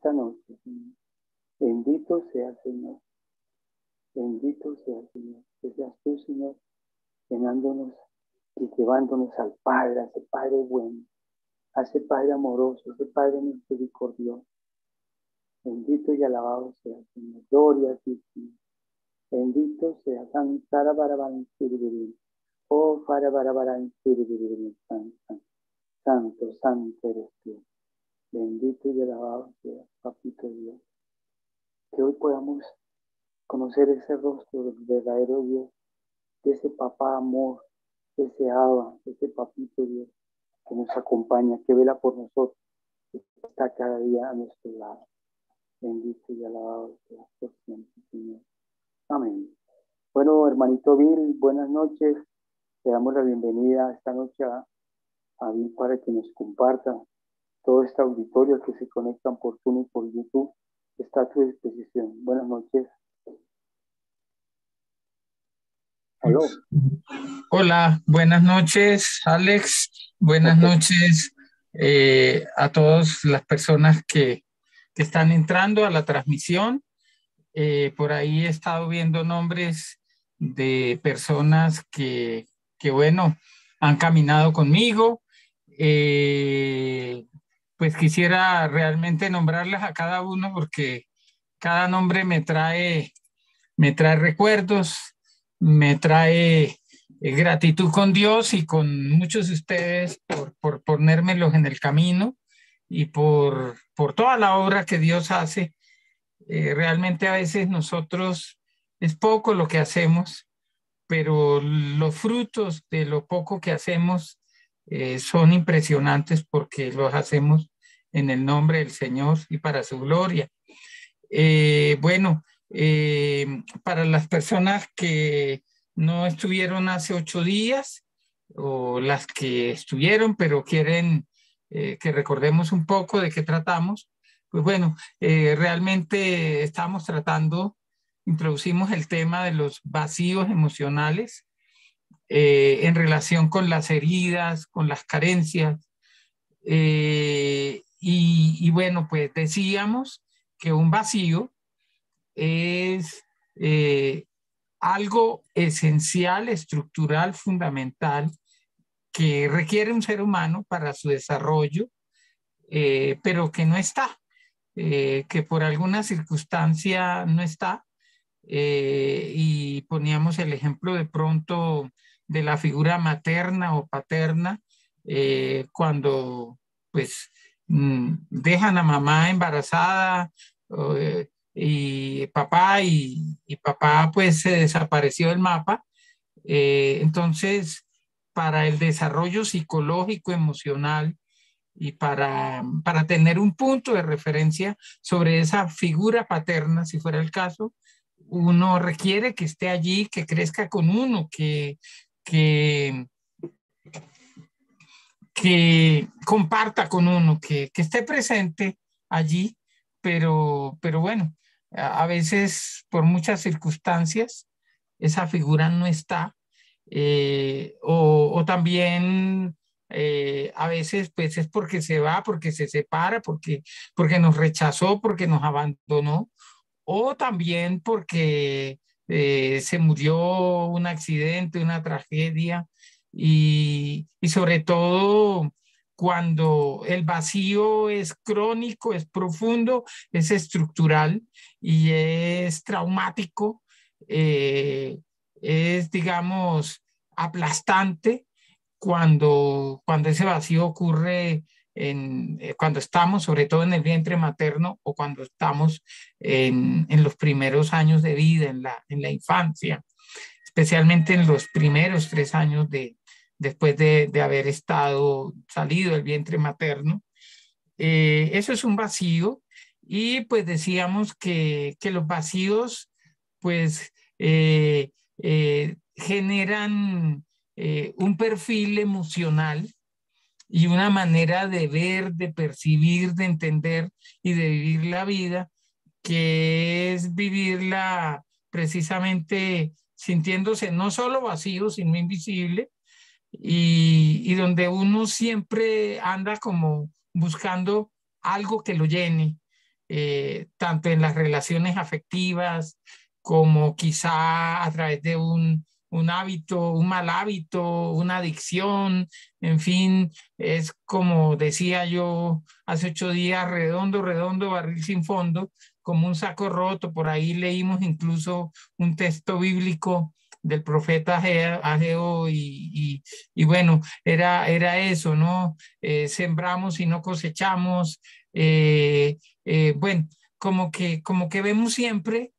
esta noche, Señor. Bendito sea, Señor. Bendito sea, Señor. Que seas tú, Señor, llenándonos y llevándonos al Padre, a ese Padre bueno, a ese Padre amoroso, a ese Padre misericordioso. Bendito y alabado sea, Señor. Gloria a ti, Señor. Bendito sea, Santara Barabarán Siribiril. Oh, Barabarán Siribiril. Santo, santo eres tú. Bendito y alabado sea, Papito Dios. Que hoy podamos conocer ese rostro del verdadero Dios, de ese papá amor, de ese Abba, de ese Papito Dios que nos acompaña, que vela por nosotros, que está cada día a nuestro lado. Bendito y alabado sea por siempre, Señor. Amén. Bueno, hermanito Bill, buenas noches. Le damos la bienvenida esta noche a Bill para que nos comparta todo este auditorio que se conectan por Zoom y por YouTube. Está a tu disposición. Buenas noches. Aló. Hola, buenas noches, Alex. Buenas noches a todas las personas que están entrando a la transmisión. Por ahí he estado viendo nombres de personas que bueno, han caminado conmigo. Pues quisiera realmente nombrarlas a cada uno porque cada nombre me trae recuerdos, me trae gratitud con Dios y con muchos de ustedes por ponérmelos en el camino y por toda la obra que Dios hace. Realmente a veces nosotros es poco lo que hacemos, pero los frutos de lo poco que hacemos son impresionantes porque los hacemos en el nombre del Señor y para su gloria. Bueno, para las personas que no estuvieron hace 8 días o las que estuvieron pero quieren que recordemos un poco de qué tratamos, pues bueno, realmente estamos introducimos el tema de los vacíos emocionales en relación con las heridas, con las carencias. Y bueno, pues decíamos que un vacío es algo esencial, estructural, fundamental, que requiere un ser humano para su desarrollo, pero que no está, que por alguna circunstancia no está. Y poníamos el ejemplo de pronto de la figura materna o paterna, cuando pues dejan a mamá embarazada y papá pues se desapareció del mapa. Entonces, para el desarrollo psicológico, emocional y para tener un punto de referencia sobre esa figura paterna, si fuera el caso, uno requiere que esté allí, que crezca con uno, que, que comparta con uno, que esté presente allí, pero bueno, a veces por muchas circunstancias esa figura no está, o también a veces pues es porque se va, porque se separa, porque nos rechazó, porque nos abandonó, o también porque se murió un accidente, una tragedia, y sobre todo cuando el vacío es crónico, es profundo, es estructural y es traumático, es, digamos, aplastante cuando ese vacío ocurre cuando estamos, sobre todo en el vientre materno o cuando estamos en los primeros años de vida, en la infancia, especialmente en los primeros 3 años después de haber salido del vientre materno. Eso es un vacío y pues decíamos que los vacíos pues generan un perfil emocional y una manera de ver, de percibir, de entender y de vivir la vida, que es vivirla precisamente sintiéndose no solo vacío, sino invisible, y donde uno siempre anda como buscando algo que lo llene, tanto en las relaciones afectivas como quizá a través de un hábito, un mal hábito, una adicción, en fin, es como decía yo hace 8 días, redondo, redondo, barril sin fondo, como un saco roto. Por ahí leímos incluso un texto bíblico del profeta Ageo y bueno, era eso, ¿no? Sembramos y no cosechamos. Bueno, como que vemos siempre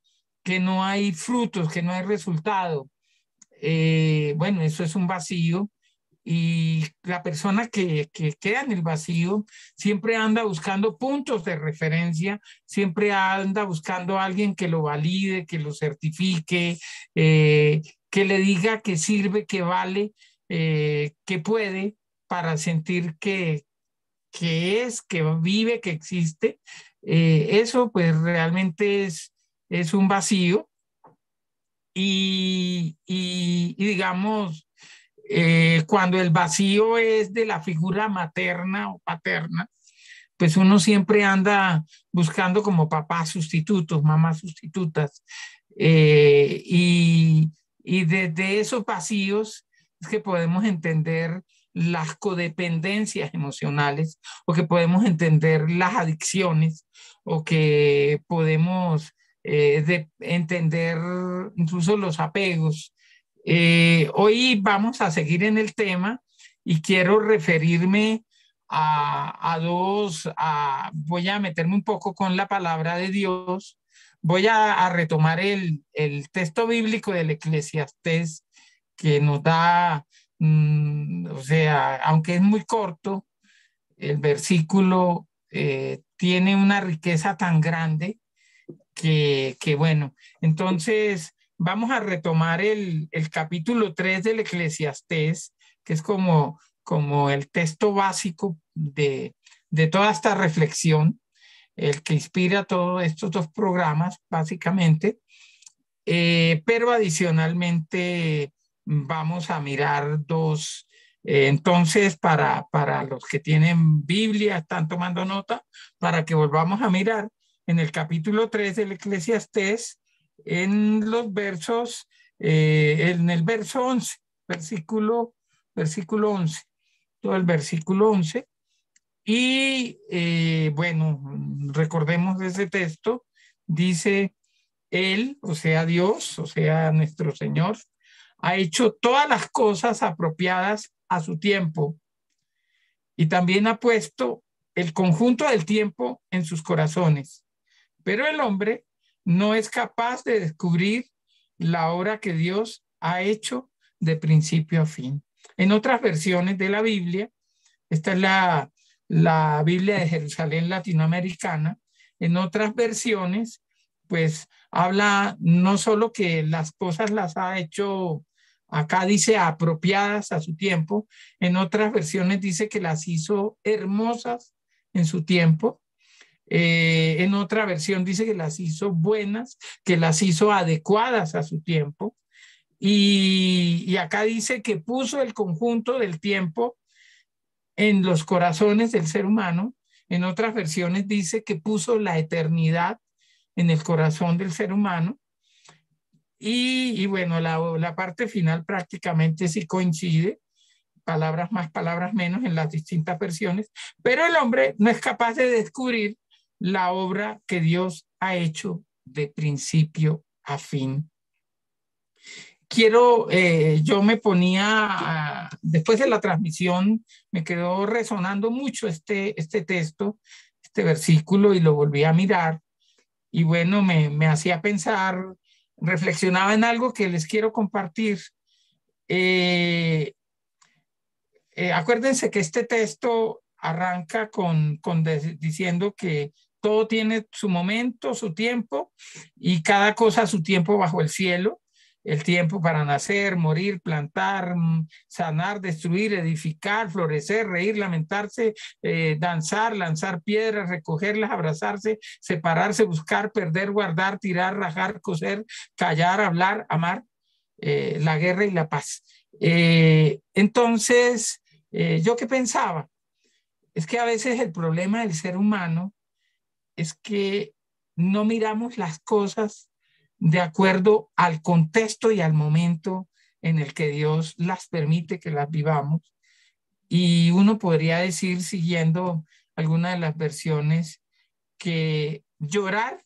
que no hay frutos, que no hay resultado. Bueno, eso es un vacío y la persona que queda en el vacío siempre anda buscando puntos de referencia, siempre anda buscando a alguien que lo valide, que lo certifique, que le diga que sirve, que vale, que puede para sentir que vive, que existe. Eso pues realmente es un vacío y digamos, cuando el vacío es de la figura materna o paterna, pues uno siempre anda buscando como papás sustitutos, mamás sustitutas. Y desde esos vacíos es que podemos entender las codependencias emocionales o que podemos entender las adicciones o que podemos entender incluso los apegos. Hoy vamos a seguir en el tema y quiero referirme voy a meterme un poco con la palabra de Dios, voy a retomar el texto bíblico del Eclesiastés que nos da, o sea, aunque es muy corto, el versículo tiene una riqueza tan grande que bueno, entonces vamos a retomar el capítulo 3 del Eclesiastés, que es como el texto básico de toda esta reflexión, el que inspira todos estos dos programas, básicamente. Pero adicionalmente vamos a mirar dos. Entonces, para los que tienen Biblia, están tomando nota, para que volvamos a mirar en el capítulo 3 del Eclesiastés, en los versos, en el verso 11, versículo 11, todo el versículo 11. Y bueno, recordemos ese texto, dice: Él, o sea, Dios, o sea, nuestro Señor, ha hecho todas las cosas apropiadas a su tiempo y también ha puesto el conjunto del tiempo en sus corazones. Pero el hombre no es capaz de descubrir la obra que Dios ha hecho de principio a fin. En otras versiones de la Biblia, esta es la Biblia de Jerusalén latinoamericana, en otras versiones, pues habla no solo que las cosas las ha hecho, acá dice apropiadas a su tiempo, en otras versiones dice que las hizo hermosas en su tiempo. En otra versión dice que las hizo buenas, que las hizo adecuadas a su tiempo. Y acá dice que puso el conjunto del tiempo en los corazones del ser humano. En otras versiones dice que puso la eternidad en el corazón del ser humano. Y bueno, la parte final prácticamente sí coincide, palabras más, palabras menos en las distintas versiones, pero el hombre no es capaz de descubrir la obra que Dios ha hecho de principio a fin. Yo me ponía, después de la transmisión, me quedó resonando mucho este texto, este versículo, y lo volví a mirar. Y bueno, me hacía pensar, reflexionaba en algo que les quiero compartir. Acuérdense que este texto arranca diciendo que todo tiene su momento, su tiempo, y cada cosa a su tiempo bajo el cielo. El tiempo para nacer, morir, plantar, sanar, destruir, edificar, florecer, reír, lamentarse, danzar, lanzar piedras, recogerlas, abrazarse, separarse, buscar, perder, guardar, tirar, rajar, coser, callar, hablar, amar, la guerra y la paz. Entonces, yo qué pensaba, es que a veces el problema del ser humano es que no miramos las cosas de acuerdo al contexto y al momento en el que Dios las permite que las vivamos. Y uno podría decir, siguiendo alguna de las versiones, que llorar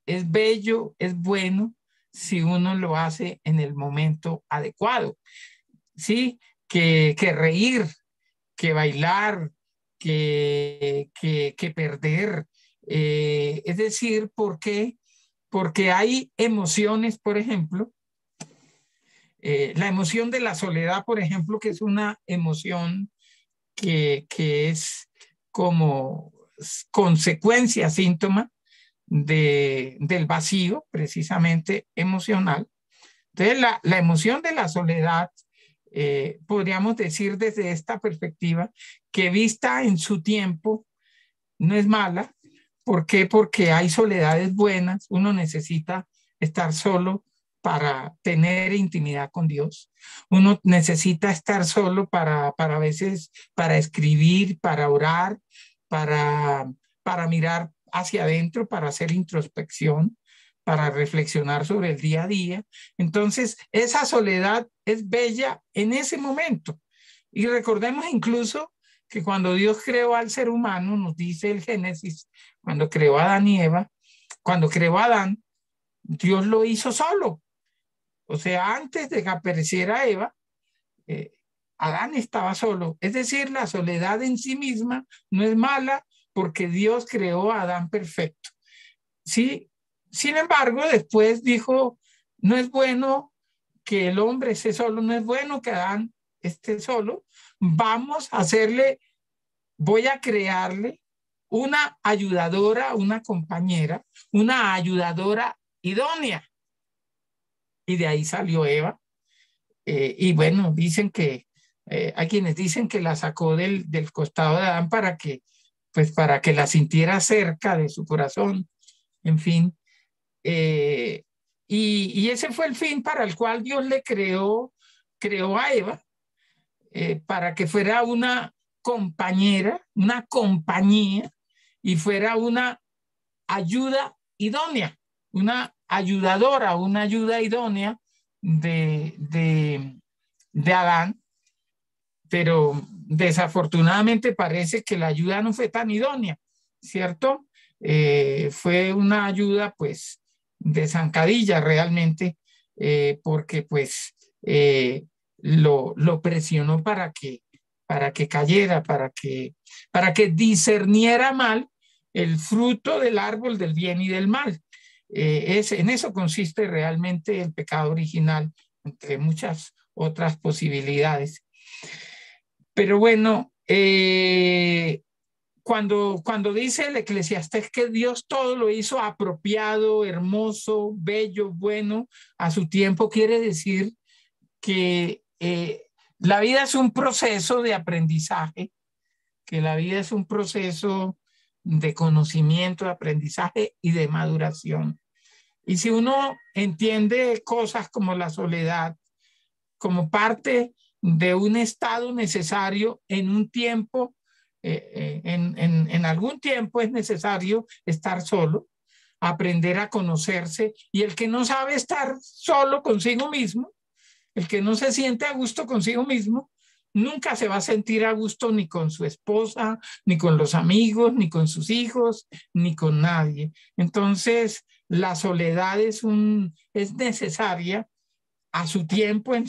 es bello, es bueno, si uno lo hace en el momento adecuado. Sí, que reír, que bailar, que perder. Es decir, ¿por qué? Porque hay emociones, por ejemplo, la emoción de la soledad, por ejemplo, que es una emoción que es como consecuencia, síntoma del vacío, precisamente emocional. Entonces, la emoción de la soledad, podríamos decir desde esta perspectiva, que vista en su tiempo no es mala. ¿Por qué? Porque hay soledades buenas. Uno necesita estar solo para tener intimidad con Dios. Uno necesita estar solo para a veces, para escribir, para orar, para, para mirar hacia adentro, para hacer introspección, para reflexionar sobre el día a día. Entonces, esa soledad es bella en ese momento. Y recordemos incluso que cuando Dios creó al ser humano, nos dice el Génesis, cuando creó a Adán y Eva, cuando creó a Adán, Dios lo hizo solo. O sea, antes de que apareciera Eva, eh, Adán estaba solo. Es decir, la soledad en sí misma no es mala porque Dios creó a Adán perfecto. Sí, sin embargo, después dijo, no es bueno que el hombre esté solo, no es bueno que Adán esté solo, vamos a hacerle, voy a crearle una ayudadora, una compañera, una ayudadora idónea. Y de ahí salió Eva. Y bueno, dicen que hay quienes dicen que la sacó del costado de Adán pues para que la sintiera cerca de su corazón. En fin, eh, y ese fue el fin para el cual Dios le creó a Eva, para que fuera una compañera, una compañía y fuera una ayuda idónea, una ayudadora, una ayuda idónea de Adán, pero desafortunadamente parece que la ayuda no fue tan idónea, ¿cierto? Fue una ayuda pues de zancadilla realmente, porque pues lo presionó para que cayera, para que discerniera mal el fruto del árbol del bien y del mal. En eso consiste realmente el pecado original, entre muchas otras posibilidades. Pero bueno, cuando dice el Eclesiastés que Dios todo lo hizo apropiado, hermoso, bello, bueno, a su tiempo, quiere decir que la vida es un proceso de aprendizaje, que la vida es un proceso de conocimiento, de aprendizaje y de maduración. Y si uno entiende cosas como la soledad, como parte de un estado necesario en un tiempo, en algún tiempo es necesario estar solo, aprender a conocerse, y el que no sabe estar solo consigo mismo, el que no se siente a gusto consigo mismo, nunca se va a sentir a gusto ni con su esposa, ni con los amigos, ni con sus hijos, ni con nadie. Entonces, la soledad es necesaria a su tiempo, en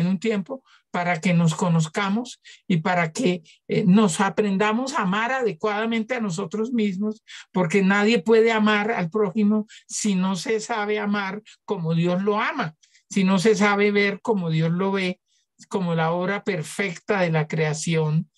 un tiempo, para que nos conozcamos y para que nos aprendamos a amar adecuadamente a nosotros mismos, porque nadie puede amar al prójimo si no se sabe amar como Dios lo ama, si no se sabe ver como Dios lo ve, como la obra perfecta de la creación,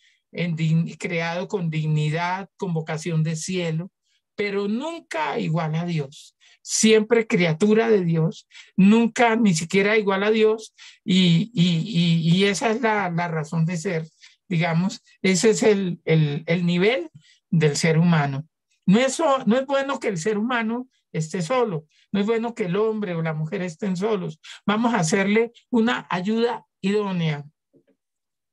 creado con dignidad, con vocación de cielo, pero nunca igual a Dios. Siempre criatura de Dios, nunca ni siquiera igual a Dios, y esa es la razón de ser, digamos, ese es el nivel del ser humano. No es bueno que el ser humano esté solo, no es bueno que el hombre o la mujer estén solos. Vamos a hacerle una ayuda idónea.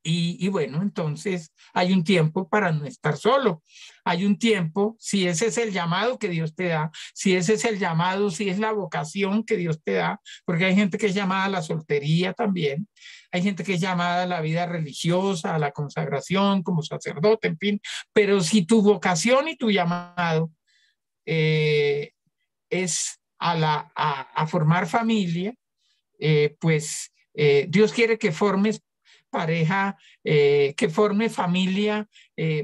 Y bueno, entonces hay un tiempo para no estar solo. Hay un tiempo, si ese es el llamado que Dios te da, si ese es el llamado, si es la vocación que Dios te da, porque hay gente que es llamada a la soltería también, hay gente que es llamada a la vida religiosa, a la consagración como sacerdote, en fin, pero si tu vocación y tu llamado es a formar familia, Dios quiere que formes pareja, que forme familia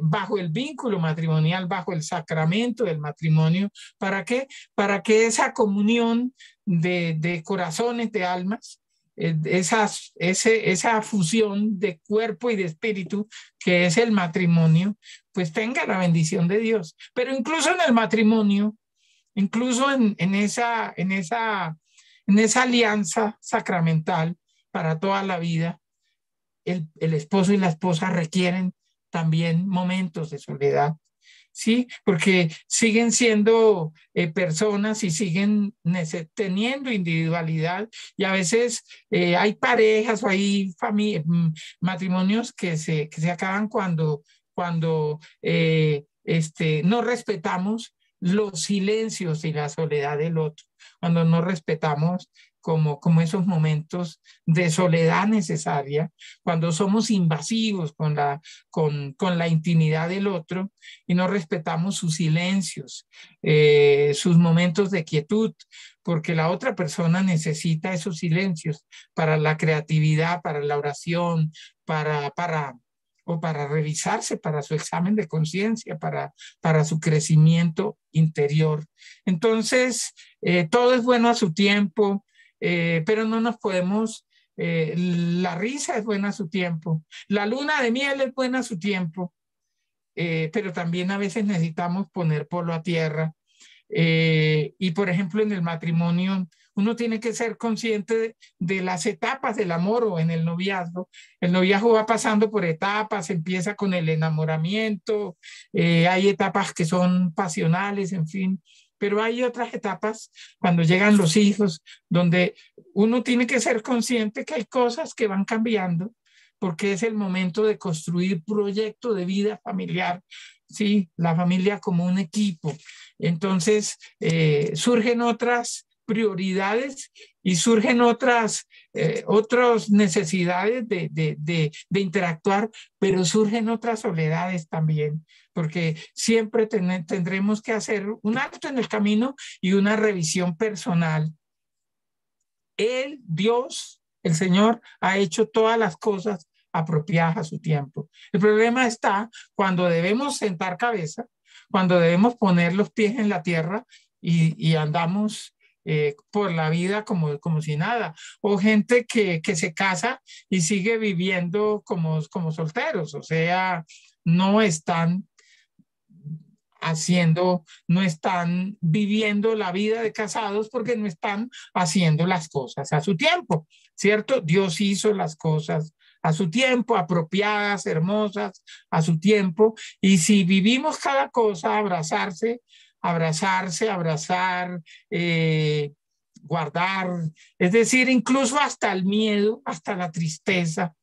bajo el vínculo matrimonial, bajo el sacramento del matrimonio. ¿Para qué? Para que esa comunión de corazones, de almas, esa fusión de cuerpo y de espíritu que es el matrimonio, pues tenga la bendición de Dios. Pero incluso en el matrimonio, incluso en esa alianza sacramental para toda la vida, el esposo y la esposa requieren también momentos de soledad, ¿sí? Porque siguen siendo personas y siguen teniendo individualidad y a veces hay parejas o hay matrimonios que se acaban cuando no respetamos los silencios y la soledad del otro, cuando no respetamos como esos momentos de soledad necesaria, cuando somos invasivos con la intimidad del otro y no respetamos sus silencios, sus momentos de quietud, porque la otra persona necesita esos silencios para la creatividad, para la oración, o para revisarse, para su examen de conciencia, para su crecimiento interior. Entonces, todo es bueno a su tiempo, pero no nos podemos, la risa es buena a su tiempo, la luna de miel es buena a su tiempo, pero también a veces necesitamos poner polo a tierra. Y por ejemplo, en el matrimonio, uno tiene que ser consciente de las etapas del amor o en el noviazgo. El noviazgo va pasando por etapas, empieza con el enamoramiento, hay etapas que son pasionales, en fin, pero hay otras etapas cuando llegan los hijos, donde uno tiene que ser consciente que hay cosas que van cambiando, porque es el momento de construir proyecto de vida familiar, sí, la familia como un equipo. Entonces, surgen otras prioridades y surgen otras necesidades de interactuar, pero surgen otras soledades también, porque siempre tendremos que hacer un alto en el camino y una revisión personal. Dios, el Señor, ha hecho todas las cosas apropiadas a su tiempo. El problema está cuando debemos sentar cabeza, cuando debemos poner los pies en la tierra y andamos por la vida como si nada. O gente que se casa y sigue viviendo como solteros, o sea, no están no están viviendo la vida de casados porque no están haciendo las cosas a su tiempo, ¿cierto? Dios hizo las cosas a su tiempo, apropiadas, hermosas, a su tiempo, y si vivimos cada cosa, abrazar, guardar, es decir, incluso hasta el miedo, hasta la tristeza,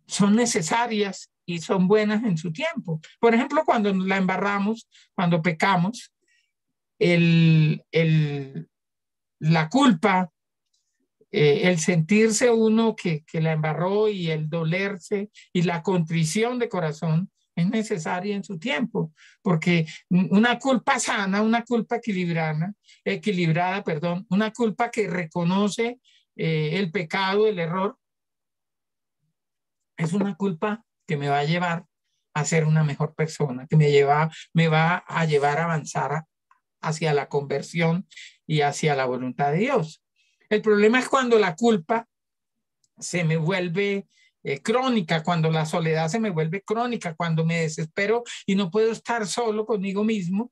son necesarias y son buenas en su tiempo. Por ejemplo, cuando la embarramos, cuando pecamos, la culpa, el sentirse uno que la embarró y el dolerse y la contrición de corazón es necesaria en su tiempo, porque una culpa sana, una culpa equilibrada, perdón, una culpa que reconoce el pecado, el error, es una culpa que me va a llevar a ser una mejor persona, que me va a llevar a avanzar hacia la conversión y hacia la voluntad de Dios. El problema es cuando la culpa se me vuelve crónica, cuando la soledad se me vuelve crónica, cuando me desespero y no puedo estar solo conmigo mismo.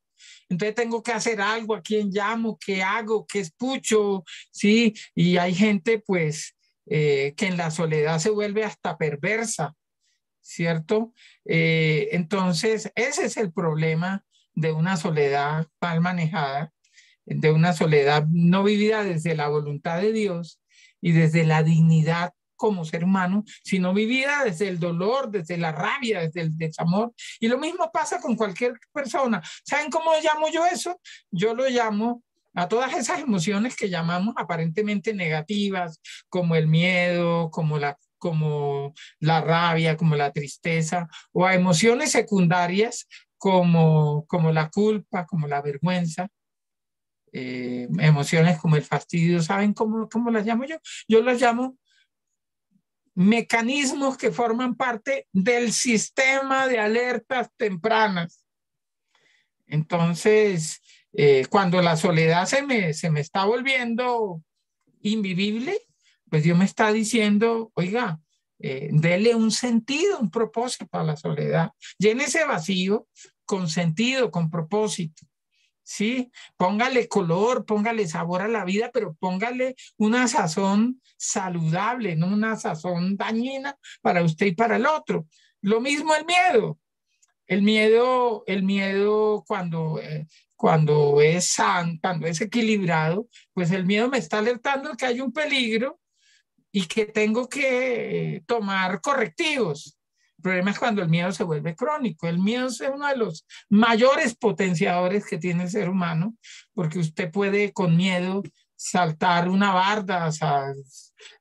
Entonces tengo que hacer algo, a quién llamo, qué hago, qué escucho, ¿sí? Y hay gente pues que en la soledad se vuelve hasta perversa, ¿cierto? Entonces ese es el problema de una soledad mal manejada, de una soledad no vivida desde la voluntad de Dios y desde la dignidad como ser humano, sino vivida desde el dolor, desde la rabia, desde el desamor. Y lo mismo pasa con cualquier persona. ¿Saben cómo llamo yo eso? Yo lo llamo a todas esas emociones que llamamos aparentemente negativas, como el miedo, como la rabia, como la tristeza, o a emociones secundarias como la culpa, como la vergüenza, emociones como el fastidio. ¿Saben cómo las llamo yo? Yo las llamo mecanismos que forman parte del sistema de alertas tempranas. Entonces, cuando la soledad se me está volviendo invivible, pues Dios me está diciendo, oiga, dele un sentido, un propósito a la soledad. Llene ese vacío con sentido, con propósito. ¿Sí? Póngale color, póngale sabor a la vida, pero póngale una sazón saludable, no una sazón dañina para usted y para el otro. Lo mismo el miedo. El miedo cuando es sano, cuando es equilibrado, pues el miedo me está alertando que hay un peligro y que tengo que tomar correctivos. El problema es cuando el miedo se vuelve crónico. El miedo es uno de los mayores potenciadores que tiene el ser humano, porque usted puede con miedo saltar una barda, o sea,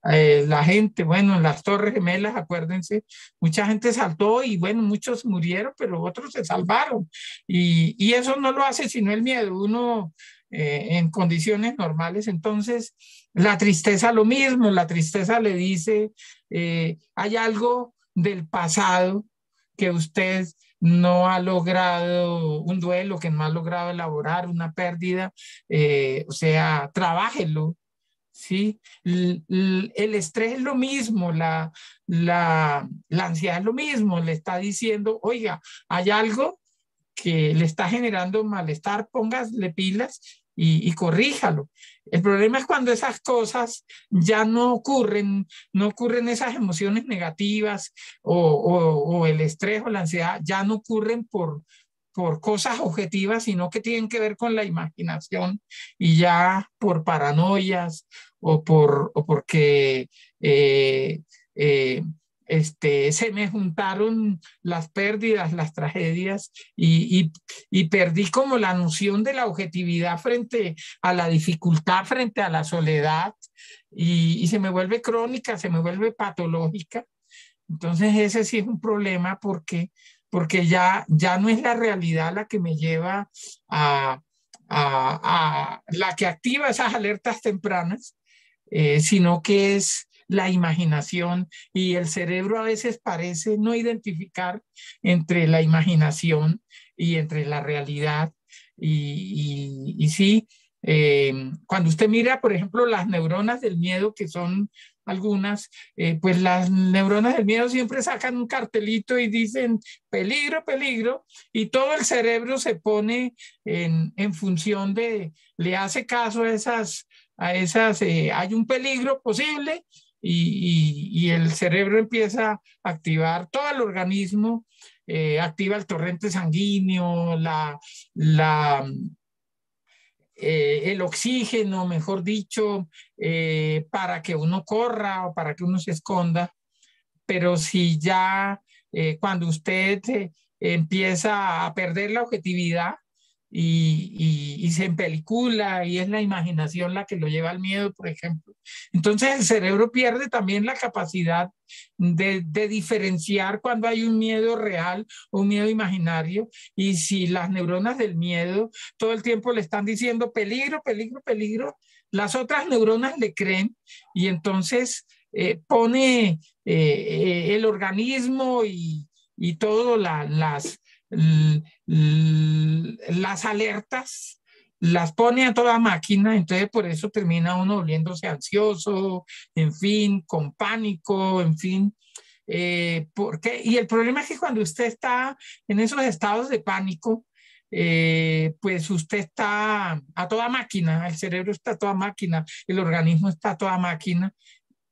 la gente, bueno, en las Torres Gemelas, acuérdense, mucha gente saltó y bueno, muchos murieron, pero otros se salvaron. Y eso no lo hace sino el miedo, uno en condiciones normales. Entonces, la tristeza lo mismo, la tristeza le dice, hay algo del pasado que usted no ha logrado, un duelo que no ha logrado elaborar, una pérdida, o sea, trabájelo, ¿sí? El estrés es lo mismo, la ansiedad es lo mismo, le está diciendo, oiga, hay algo que le está generando malestar, póngale pilas y corríjalo. El problema es cuando esas cosas ya no ocurren esas emociones negativas o el estrés o la ansiedad, ya no ocurren por cosas objetivas, sino que tienen que ver con la imaginación y ya por paranoias o porque eh, se me juntaron las pérdidas, las tragedias y perdí como la noción de la objetividad frente a la dificultad, frente a la soledad y se me vuelve crónica, se me vuelve patológica. Entonces ese sí es un problema porque ya no es la realidad la que me lleva a la que activa esas alertas tempranas, sino que es la imaginación y el cerebro a veces parece no identificar entre la imaginación y entre la realidad. Y sí, cuando usted mira, por ejemplo, las neuronas del miedo, que son algunas, pues las neuronas del miedo siempre sacan un cartelito y dicen peligro, peligro, y todo el cerebro se pone en función le hace caso a esas, hay un peligro posible y el cerebro empieza a activar todo el organismo, activa el torrente sanguíneo, el oxígeno, mejor dicho, para que uno corra o para que uno se esconda. Pero si ya cuando usted empieza a perder la objetividad y se empelicula y es la imaginación la que lo lleva al miedo, por ejemplo, entonces el cerebro pierde también la capacidad de diferenciar cuando hay un miedo real o un miedo imaginario. Y si las neuronas del miedo todo el tiempo le están diciendo peligro, peligro, peligro, las otras neuronas le creen y entonces pone el organismo y todo las alertas, las pone a toda máquina, entonces por eso termina uno volviéndose ansioso, en fin, con pánico, en fin. Y el problema es que cuando usted está en esos estados de pánico, pues usted está a toda máquina, el cerebro está a toda máquina, el organismo está a toda máquina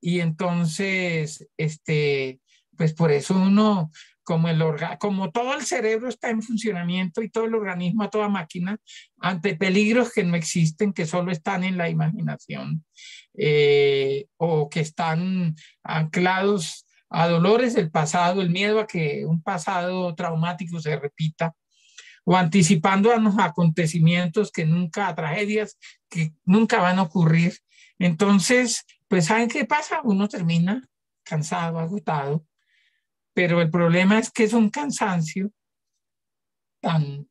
y entonces, pues por eso uno como todo el cerebro está en funcionamiento y todo el organismo a toda máquina, ante peligros que no existen, que solo están en la imaginación, o que están anclados a dolores del pasado, el miedo a que un pasado traumático se repita, o anticipando a los acontecimientos que nunca, a tragedias que nunca van a ocurrir. Entonces, pues, ¿saben qué pasa? Uno termina cansado, agotado, pero el problema es que es un cansancio tan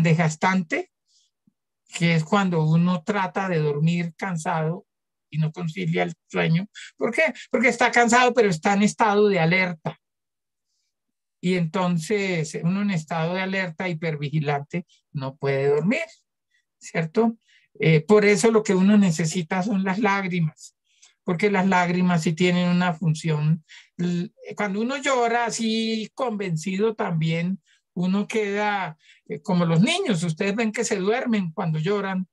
desgastante, que es cuando uno trata de dormir cansado y no concilia el sueño. ¿Por qué? Porque está cansado, pero está en estado de alerta. Y entonces uno en estado de alerta hipervigilante no puede dormir, ¿cierto? Por eso lo que uno necesita son las lágrimas, porque las lágrimas sí tienen una función. Cuando uno llora así convencido también, uno queda como los niños. Ustedes ven que se duermen cuando lloran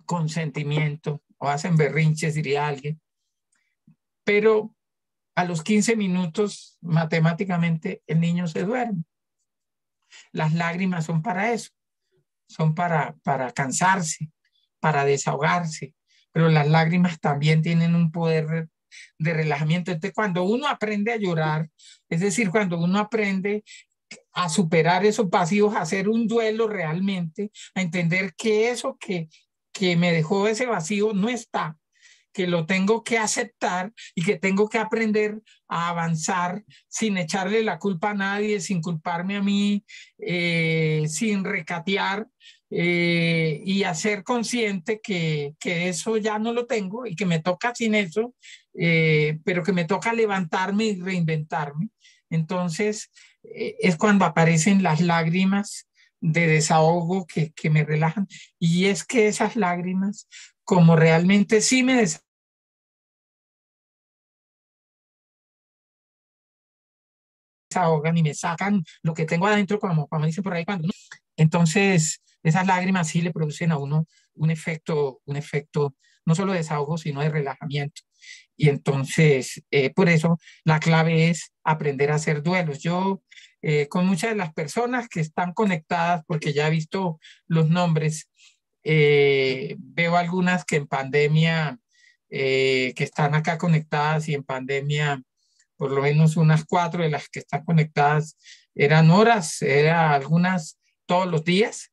con sentimiento o hacen berrinches, diría alguien. Pero a los 15 minutos, matemáticamente, el niño se duerme. Las lágrimas son para eso, son para cansarse, para desahogarse, pero las lágrimas también tienen un poder de relajamiento. Entonces, cuando uno aprende a llorar, es decir, cuando uno aprende a superar esos vacíos, a hacer un duelo realmente, a entender que eso que me dejó ese vacío no está, que lo tengo que aceptar y que tengo que aprender a avanzar sin echarle la culpa a nadie, sin culparme a mí, sin recatear, y hacer consciente que eso ya no lo tengo y que me toca sin eso, pero que me toca levantarme y reinventarme. Entonces, es cuando aparecen las lágrimas de desahogo que me relajan. Y es que esas lágrimas, como realmente sí me desahogan y me sacan lo que tengo adentro, como dicen por ahí, entonces esas lágrimas sí le producen a uno un efecto no solo de desahogo, sino de relajamiento. Y entonces, por eso la clave es aprender a hacer duelos. Yo, con muchas de las personas que están conectadas, porque ya he visto los nombres, veo algunas que en pandemia, que están acá conectadas, y en pandemia, por lo menos unas 4 de las que están conectadas eran horas, eran algunas todos los días,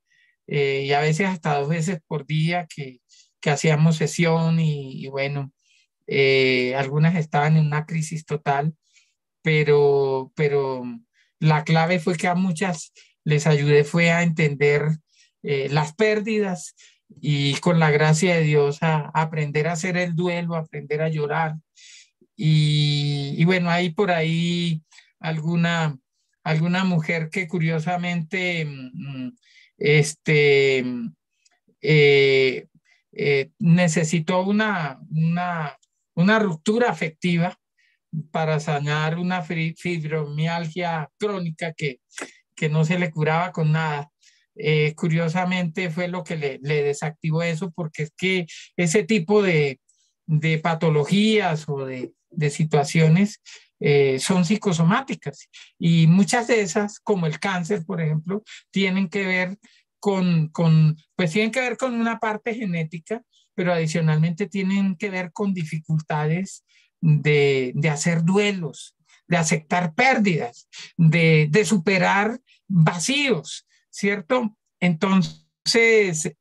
y a veces hasta 2 veces por día que hacíamos sesión y bueno, algunas estaban en una crisis total, pero la clave fue que a muchas les ayudé fue a entender las pérdidas, y con la gracia de Dios a aprender a hacer el duelo, a aprender a llorar. Y bueno, hay por ahí alguna, alguna mujer que curiosamente este, eh, necesitó una ruptura afectiva para sanar una fibromialgia crónica que no se le curaba con nada. Curiosamente fue lo que le desactivó eso, porque es que ese tipo de patologías o de situaciones son psicosomáticas, y muchas de esas, como el cáncer, por ejemplo, tienen que ver pues tienen que ver con una parte genética, pero adicionalmente tienen que ver con dificultades de hacer duelos, de aceptar pérdidas, de superar vacíos, ¿cierto? Entonces,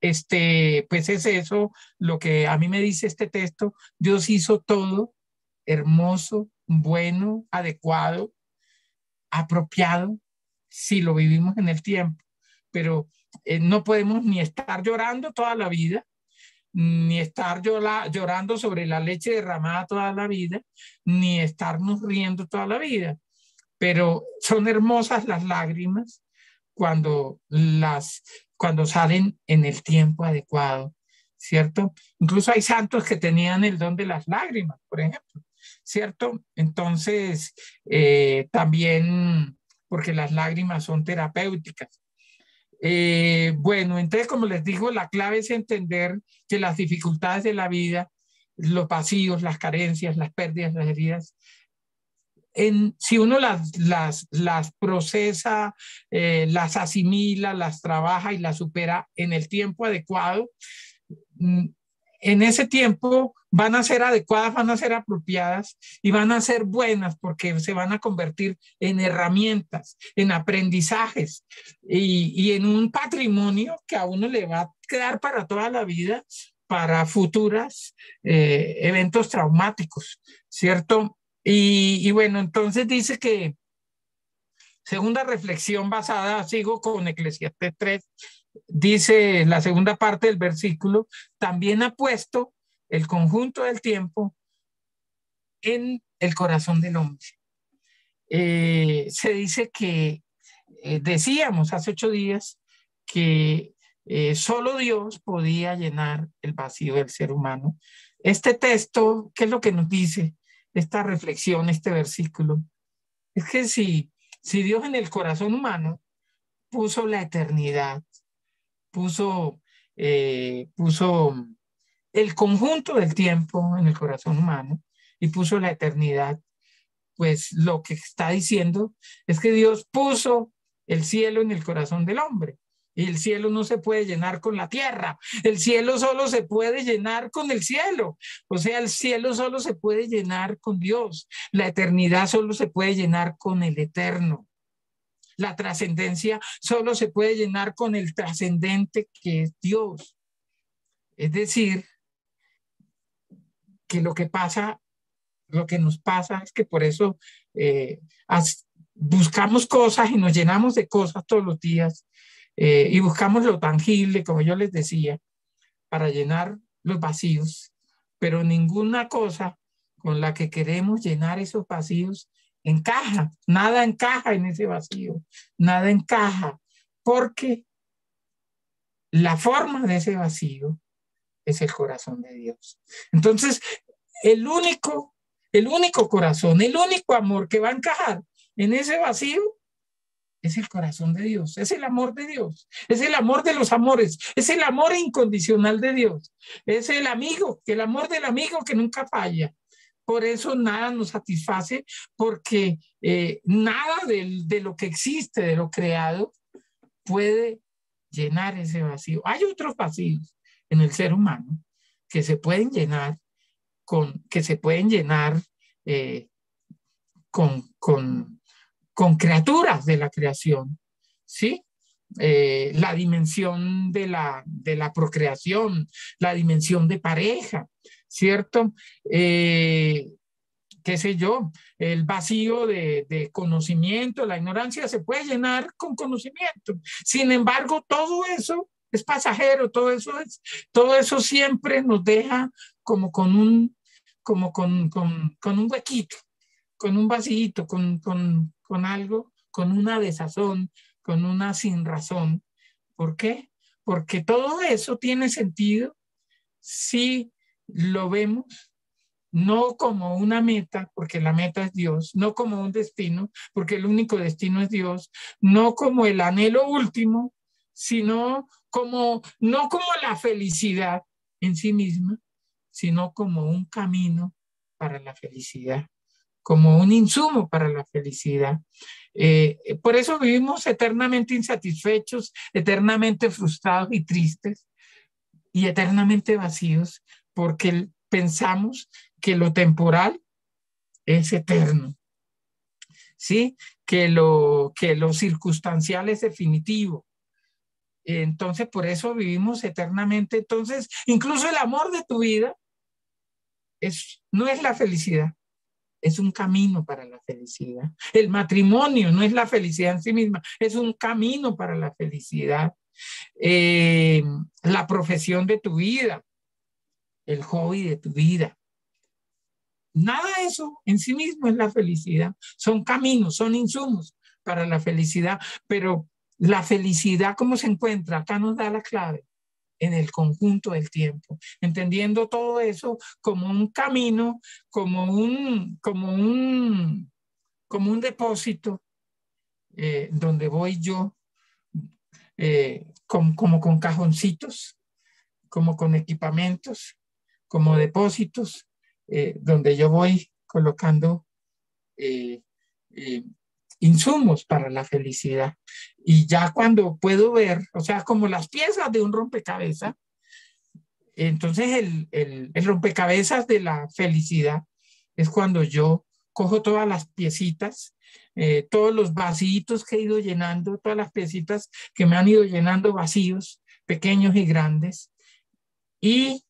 pues es eso lo que a mí me dice este texto. Dios hizo todo hermoso, bueno, adecuado, apropiado, si lo vivimos en el tiempo, pero no podemos ni estar llorando toda la vida, ni estar llorando sobre la leche derramada toda la vida, ni estarnos riendo toda la vida. Pero son hermosas las lágrimas cuando, cuando salen en el tiempo adecuado, ¿cierto? Incluso hay santos que tenían el don de las lágrimas, por ejemplo, ¿cierto? Entonces, también, porque las lágrimas son terapéuticas. Bueno, entonces, como les digo, la clave es entender que las dificultades de la vida, los vacíos, las carencias, las pérdidas, las heridas, si uno las procesa, las asimila, las trabaja y las supera en el tiempo adecuado, en ese tiempo van a ser adecuadas, van a ser apropiadas y van a ser buenas porque se van a convertir en herramientas, en aprendizajes y en un patrimonio que a uno le va a quedar para toda la vida, para futuros eventos traumáticos, ¿cierto? Y bueno, entonces dice que segunda reflexión basada, sigo con Eclesiastés 3, dice la segunda parte del versículo, también ha puesto el conjunto del tiempo en el corazón del hombre. Se dice que, decíamos hace 8 días, que solo Dios podía llenar el vacío del ser humano. Este texto, ¿qué es lo que nos dice? Esta reflexión, este versículo, es que si Dios en el corazón humano puso la eternidad, puso el conjunto del tiempo en el corazón humano y puso la eternidad, pues lo que está diciendo es que Dios puso el cielo en el corazón del hombre. Y el cielo no se puede llenar con la tierra. El cielo solo se puede llenar con el cielo. O sea, el cielo solo se puede llenar con Dios. La eternidad solo se puede llenar con el eterno. La trascendencia solo se puede llenar con el trascendente que es Dios. Es decir, que lo que nos pasa es que por eso buscamos cosas y nos llenamos de cosas todos los días y buscamos lo tangible, como yo les decía, para llenar los vacíos, pero ninguna cosa con la que queremos llenar esos vacíos encaja, nada encaja en ese vacío, nada encaja, porque la forma de ese vacío es el corazón de Dios. Entonces, el único corazón, el único amor que va a encajar en ese vacío es el corazón de Dios, es el amor de Dios, es el amor de los amores, es el amor incondicional de Dios, es el amor del amigo que nunca falla. Por eso nada nos satisface, porque nada de lo que existe, de lo creado, puede llenar ese vacío. Hay otros vacíos en el ser humano que se pueden llenar eh, con criaturas de la creación, ¿sí? La dimensión de la procreación, la dimensión de pareja, ¿cierto? Qué sé yo, el vacío de conocimiento, la ignorancia se puede llenar con conocimiento. Sin embargo, todo eso es pasajero, todo eso siempre nos deja como con un huequito, con un vacío, con algo, con una desazón, con una sin razón. ¿Por qué? Porque todo eso tiene sentido si lo vemos no como una meta, porque la meta es Dios, no como un destino, porque el único destino es Dios, no como el anhelo último, sino no como la felicidad en sí misma, sino como un camino para la felicidad, como un insumo para la felicidad. Por eso vivimos eternamente insatisfechos, eternamente frustrados y tristes y eternamente vacíos, porque pensamos que lo temporal es eterno, ¿sí? Que lo circunstancial es definitivo. Entonces, por eso vivimos eternamente. Entonces, incluso el amor de tu vida no es la felicidad, es un camino para la felicidad. El matrimonio no es la felicidad en sí misma, es un camino para la felicidad. La profesión de tu vida, el hobby de tu vida. Nada de eso en sí mismo es la felicidad. Son caminos, son insumos para la felicidad, pero la felicidad, ¿cómo se encuentra? Acá nos da la clave, en el conjunto del tiempo, entendiendo todo eso como un camino, como un depósito donde voy yo como con cajoncitos, como con equipamientos, como depósitos, donde yo voy colocando eh, eh, insumos para la felicidad. Y ya cuando puedo ver, o sea, como las piezas de un rompecabezas, entonces el rompecabezas de la felicidad es cuando yo cojo todas las piecitas, todos los vacíos que he ido llenando, todas las piecitas que me han ido llenando vacíos, pequeños y grandes, y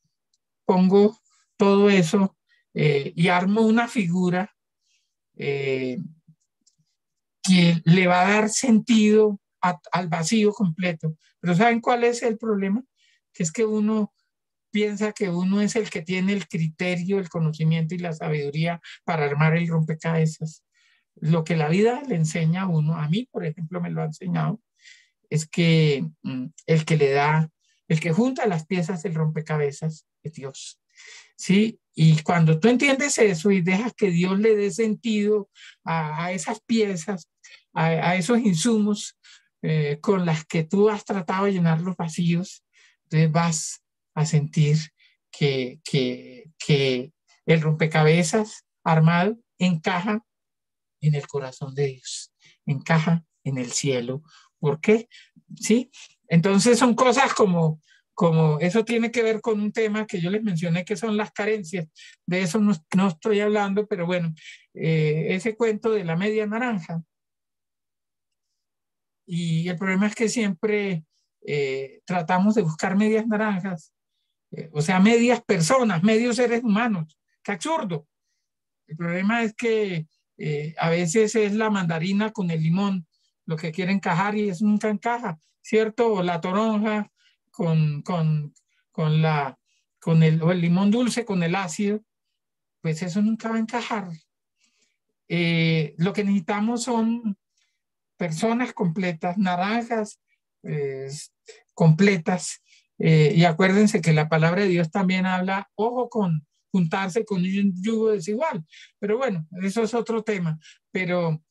pongo todo eso y armo una figura eh, que le va a dar sentido al vacío completo. Pero ¿saben cuál es el problema? Que es que uno piensa que uno es el que tiene el criterio, el conocimiento y la sabiduría para armar el rompecabezas. Lo que la vida le enseña a uno, a mí, por ejemplo, me lo ha enseñado, es que el que le da, el que junta las piezas del rompecabezas es Dios. ¿Sí? Y cuando tú entiendes eso y dejas que Dios le dé sentido a esas piezas, a esos insumos con las que tú has tratado de llenar los vacíos, entonces vas a sentir que el rompecabezas armado encaja en el corazón de Dios, encaja en el cielo. ¿Por qué? ¿Sí? Entonces son cosas como eso tiene que ver con un tema que yo les mencioné que son las carencias. De eso no estoy hablando, pero bueno, ese cuento de la media naranja. Y el problema es que siempre tratamos de buscar medias naranjas, o sea, medias personas, medios seres humanos. ¡Qué absurdo! El problema es que a veces es la mandarina con el limón lo que quiere encajar y eso nunca encaja, ¿cierto? O la toronja con, con, con, la, o el limón dulce con el ácido, pues eso nunca va a encajar. Lo que necesitamos son personas completas, naranjas eh, completas. Y acuérdense que la palabra de Dios también habla, ojo con juntarse con un yugo desigual. Pero bueno, eso es otro tema. Pero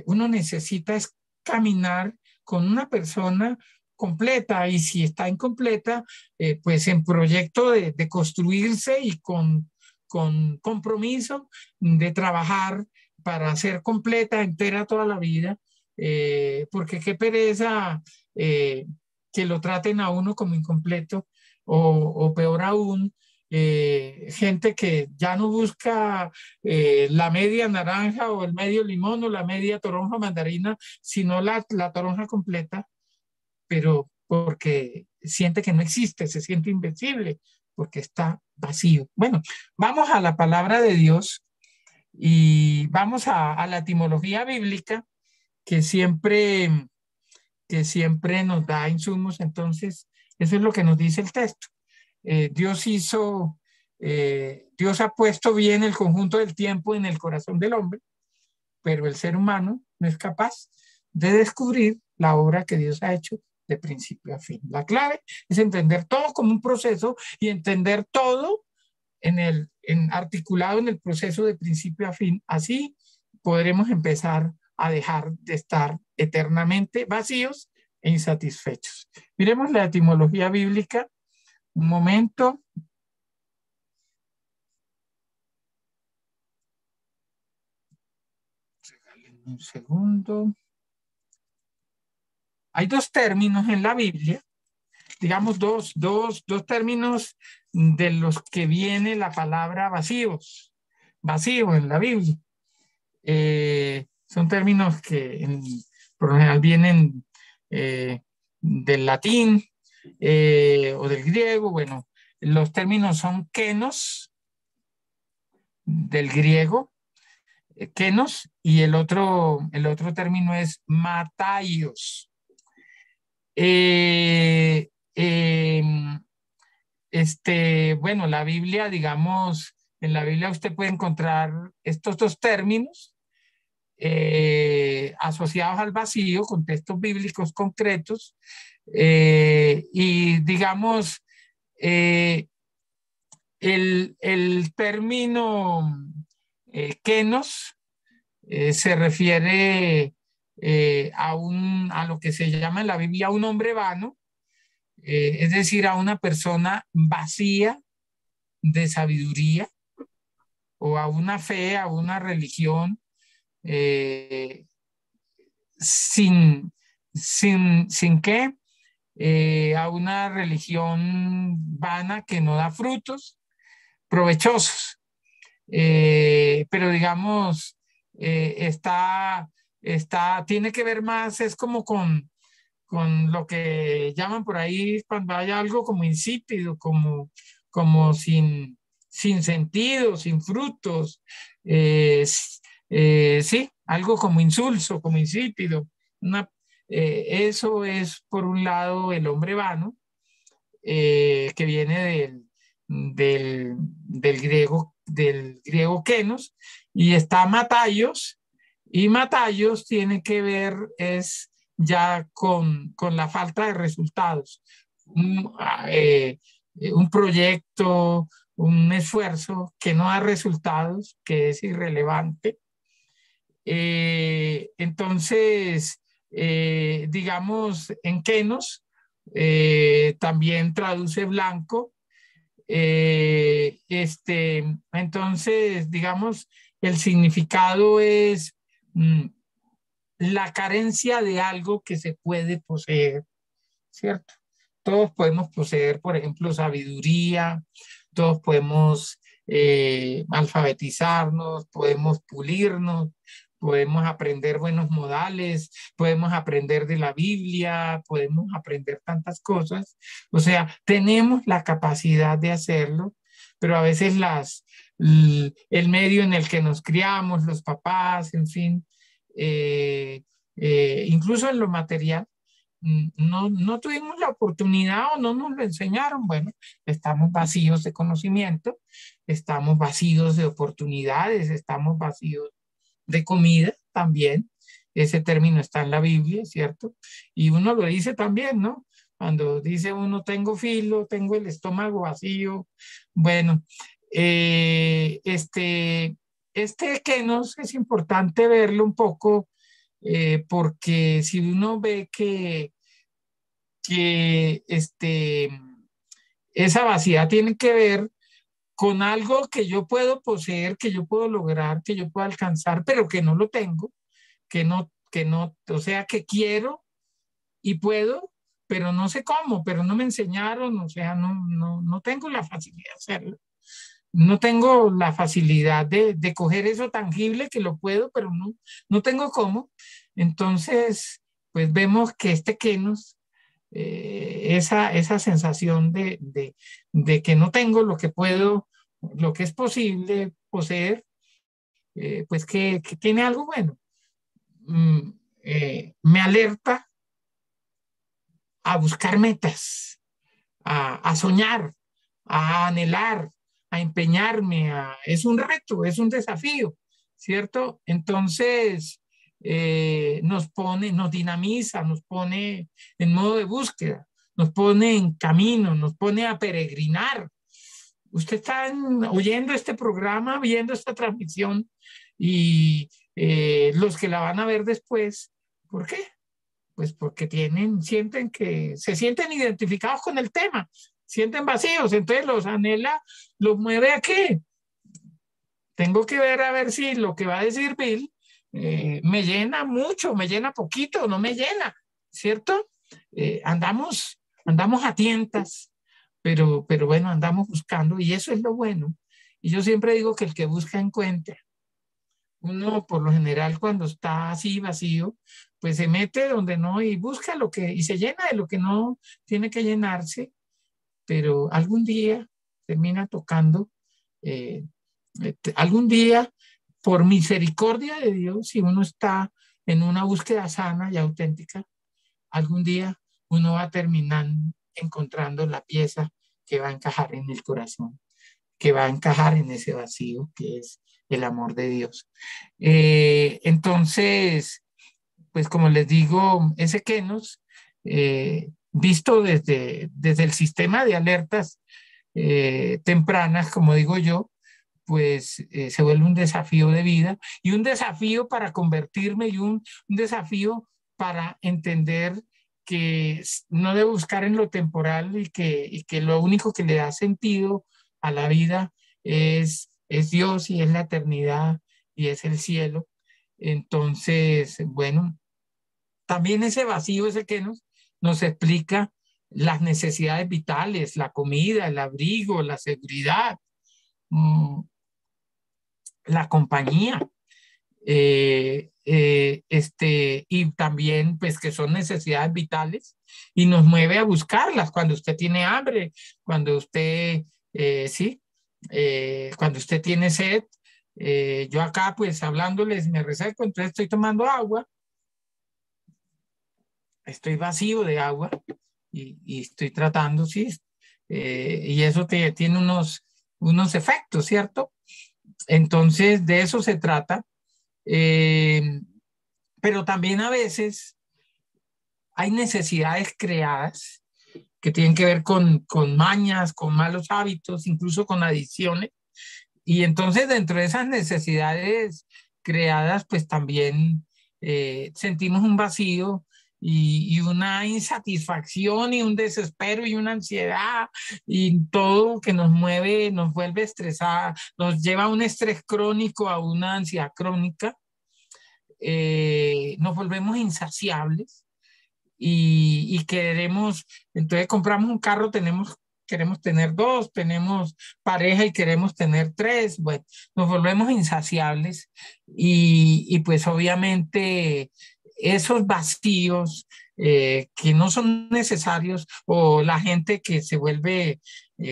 uno necesita es caminar con una persona completa y si está incompleta, pues en proyecto de construirse y con compromiso de trabajar para ser completa, entera toda la vida, porque qué pereza que lo traten a uno como incompleto o peor aún, gente que ya no busca la media naranja o el medio limón o la media toronja mandarina, sino la toronja completa, pero porque siente que no existe, se siente invencible, porque está vacío. Bueno, vamos a la palabra de Dios y vamos a la etimología bíblica que siempre, que siempre nos da insumos. Entonces, eso es lo que nos dice el texto. Dios hizo, Dios ha puesto bien el conjunto del tiempo en el corazón del hombre, pero el ser humano no es capaz de descubrir la obra que Dios ha hecho de principio a fin. La clave es entender todo como un proceso y entender todo articulado en el proceso de principio a fin. Así podremos empezar a dejar de estar eternamente vacíos e insatisfechos. Miremos la etimología bíblica. Un momento. Un segundo. Hay dos términos en la Biblia, digamos dos términos de los que viene la palabra vacíos, vacío en la Biblia. Son términos que por lo general vienen del latín o del griego. Bueno, los términos son kenos, del griego, kenos, y el otro término es mataios. Bueno, la Biblia, digamos, en la Biblia usted puede encontrar estos dos términos asociados al vacío, con textos bíblicos concretos, y digamos, el término kenos se refiere a lo que se llama en la Biblia un hombre vano, es decir, a una persona vacía de sabiduría o a una fe, a una religión eh, sin, sin qué, a una religión vana que no da frutos provechosos. Pero digamos, tiene que ver más, es como con lo que llaman por ahí cuando hay algo como insípido, como sin sentido, sin frutos, sí, algo como insulso, como insípido. Una, Eso es por un lado el hombre vano, que viene del griego kenos, y está Matayos, y Matayos tiene que ver es ya con la falta de resultados. Un proyecto, un esfuerzo que no da resultados, que es irrelevante. Entonces, digamos, en kenos también traduce blanco. Entonces, digamos, el significado es la carencia de algo que se puede poseer, ¿cierto? Todos podemos poseer, por ejemplo, sabiduría, todos podemos alfabetizarnos, podemos pulirnos, podemos aprender buenos modales, podemos aprender de la Biblia, podemos aprender tantas cosas. O sea, tenemos la capacidad de hacerlo, pero a veces el medio en el que nos criamos, los papás, en fin, incluso en lo material, no tuvimos la oportunidad o no nos lo enseñaron. Bueno, estamos vacíos de conocimiento, estamos vacíos de oportunidades, estamos vacíos de comida también. Ese término está en la Biblia, ¿cierto? Y uno lo dice también, ¿no? Cuando dice uno, tengo filo, tengo el estómago vacío. Bueno, este kenos es importante verlo un poco, porque si uno ve que esa vaciedad tiene que ver con algo que yo puedo poseer, que yo puedo lograr, que yo puedo alcanzar, pero que no lo tengo, o sea, que quiero y puedo, pero no sé cómo, pero no me enseñaron, o sea, no tengo la facilidad de hacerlo. No tengo la facilidad de coger eso tangible que lo puedo, pero no tengo cómo. Entonces, pues vemos que este kenos, esa sensación de que no tengo lo que puedo, lo que es posible poseer, pues que tiene algo bueno. Mm, Me alerta a buscar metas, a soñar, a anhelar, a empeñarme, es un reto, es un desafío, ¿cierto? Entonces, nos dinamiza, nos pone en modo de búsqueda, nos pone en camino, nos pone a peregrinar. Usted está oyendo este programa, viendo esta transmisión, y los que la van a ver después, ¿por qué? Pues porque se sienten identificados con el tema, sienten vacíos, entonces los anhela, los mueve a qué. Tengo que ver a ver si lo que va a decir Bill me llena mucho, me llena poquito, no me llena, ¿cierto? Andamos a tientas, pero bueno, andamos buscando, y eso es lo bueno. Y yo siempre digo que el que busca encuentra. Uno, por lo general, cuando está así vacío, pues se mete donde no y busca y se llena de lo que no tiene que llenarse, pero algún día termina tocando, eh, algún día, por misericordia de Dios, si uno está en una búsqueda sana y auténtica, algún día uno va a terminar encontrando la pieza que va a encajar en el corazón, que va a encajar en ese vacío que es el amor de Dios. Entonces, pues como les digo, ese kenos, visto desde el sistema de alertas tempranas, como digo yo, pues se vuelve un desafío de vida y un desafío para convertirme, y un desafío para entender que no debo buscar en lo temporal, y que lo único que le da sentido a la vida es Dios, y es la eternidad, y es el cielo. Entonces, bueno, también ese vacío, ese que nos explica las necesidades vitales, la comida, el abrigo, la seguridad, mm, la compañía, y también pues que son necesidades vitales y nos mueve a buscarlas cuando usted tiene hambre, cuando usted, sí, cuando usted tiene sed. Yo acá pues hablándoles me reseco, entonces estoy tomando agua, estoy vacío de agua y estoy tratando, sí, y eso tiene unos efectos, ¿cierto? Entonces de eso se trata. Eh, pero también a veces hay necesidades creadas que tienen que ver con mañas, con malos hábitos, incluso con adicciones. Y entonces dentro de esas necesidades creadas, pues también sentimos un vacío y una insatisfacción y un desespero y una ansiedad y todo que nos mueve, nos vuelve estresada, nos lleva a un estrés crónico, a una ansiedad crónica. Nos volvemos insaciables y queremos, entonces compramos un carro, queremos tener dos, tenemos pareja y queremos tener tres, bueno, nos volvemos insaciables y pues obviamente esos vacíos que no son necesarios o la gente que se vuelve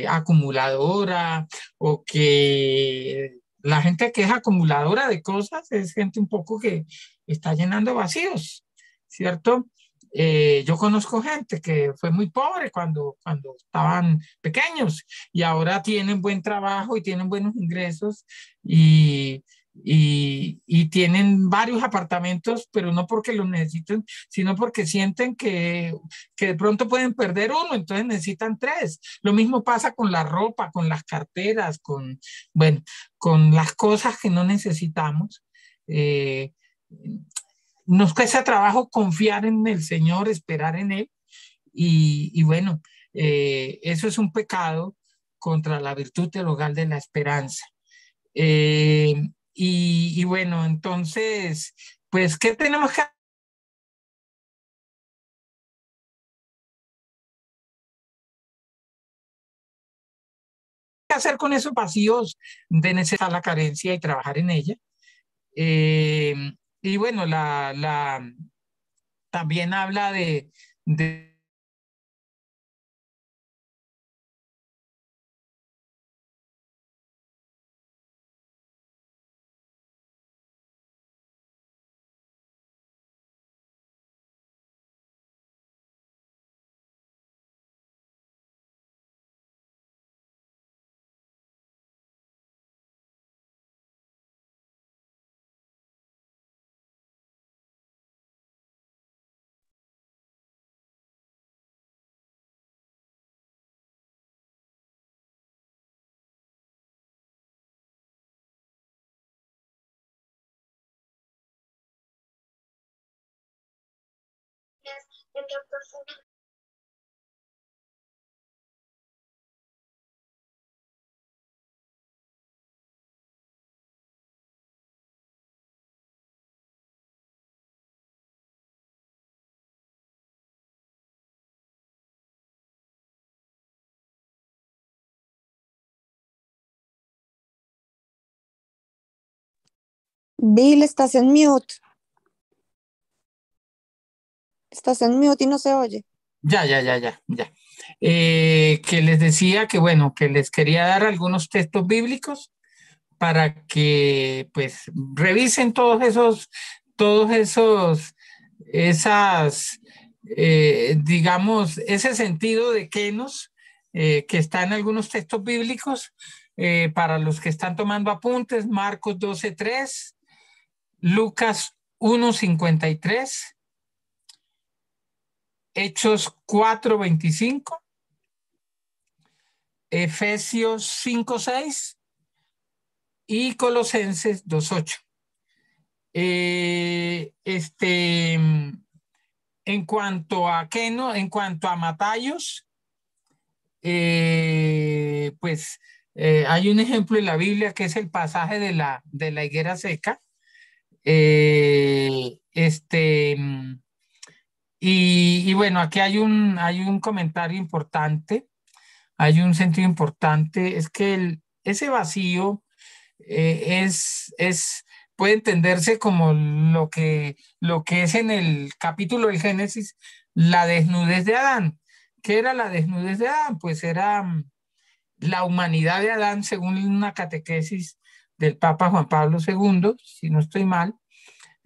acumuladora o que la gente que es acumuladora de cosas es gente un poco que está llenando vacíos, ¿cierto? Yo conozco gente que fue muy pobre cuando estaban pequeños y ahora tienen buen trabajo y tienen buenos ingresos y, y tienen varios apartamentos, pero no porque los necesiten, sino porque sienten que de pronto pueden perder uno, entonces necesitan tres. Lo mismo pasa con la ropa, con las carteras, bueno, con las cosas que no necesitamos. Eh, Nos cuesta trabajo confiar en el Señor, esperar en Él y bueno, eso es un pecado contra la virtud teologal de la esperanza. Eh, y bueno, entonces, pues, ¿qué tenemos que hacer con esos vacíos de necesitar la carencia y trabajar en ella? Eh, y bueno, también habla de Bill, estás en mute y no se oye. ya. Que les decía que, bueno, que les quería dar algunos textos bíblicos para que, pues, revisen todos esas, digamos, ese sentido de kenos que está en algunos textos bíblicos. Para los que están tomando apuntes, Marcos 12:3, Lucas 1:53, Hechos 4:25, Efesios 5:6 y Colosenses 2:8. En cuanto a Keno, en cuanto a Matayos, hay un ejemplo en la Biblia que es el pasaje de la higuera seca. Eh, este, mm, y bueno, aquí hay un comentario importante, hay un sentido importante, es que ese vacío puede entenderse como lo que es en el capítulo del Génesis, la desnudez de Adán. ¿Qué era la desnudez de Adán? Pues era la humanidad de Adán, según una catequesis del Papa Juan Pablo II, si no estoy mal.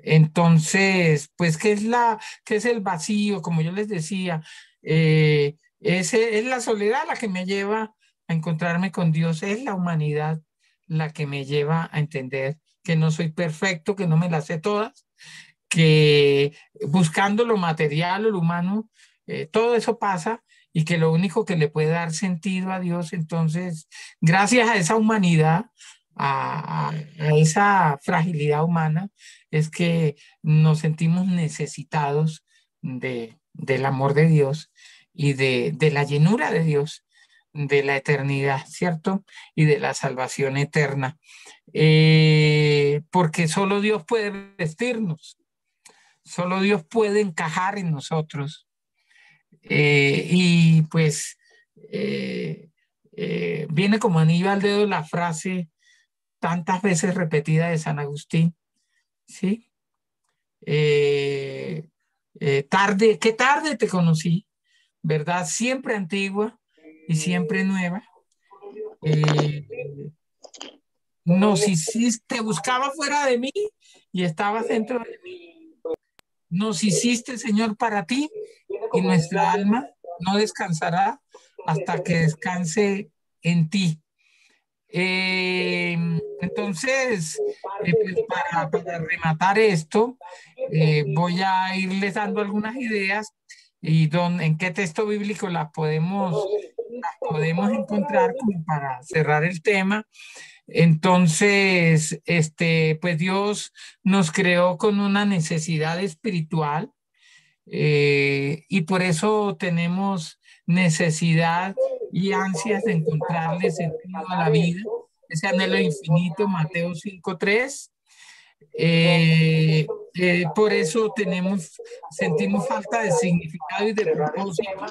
Entonces, pues, qué es el vacío? Como yo les decía, es la soledad la que me lleva a encontrarme con Dios, es la humanidad la que me lleva a entender que no soy perfecto, que no me las sé todas, que buscando lo material o lo humano, todo eso pasa y que lo único que le puede dar sentido a Dios, entonces, gracias a esa humanidad, a esa fragilidad humana, es que nos sentimos necesitados del amor de Dios y de la llenura de Dios, de la eternidad, ¿cierto? Y de la salvación eterna. Porque solo Dios puede vestirnos. Solo Dios puede encajar en nosotros. Y pues viene como anillo al dedo la frase tantas veces repetida de San Agustín, ¿sí? Qué tarde te conocí, ¿verdad? Siempre antigua y siempre nueva. Eh, Nos hiciste, buscaba fuera de mí y estabas dentro de mí. Nos hiciste, Señor, para ti y nuestra alma no descansará hasta que descanse en ti. Entonces, pues para rematar esto, voy a irles dando algunas ideas y en qué texto bíblico las podemos encontrar como para cerrar el tema. Entonces, pues Dios nos creó con una necesidad espiritual y por eso tenemos necesidad y ansias de encontrarle sentido a la vida, ese anhelo infinito, Mateo 5:3. Por eso sentimos falta de significado y de propósito.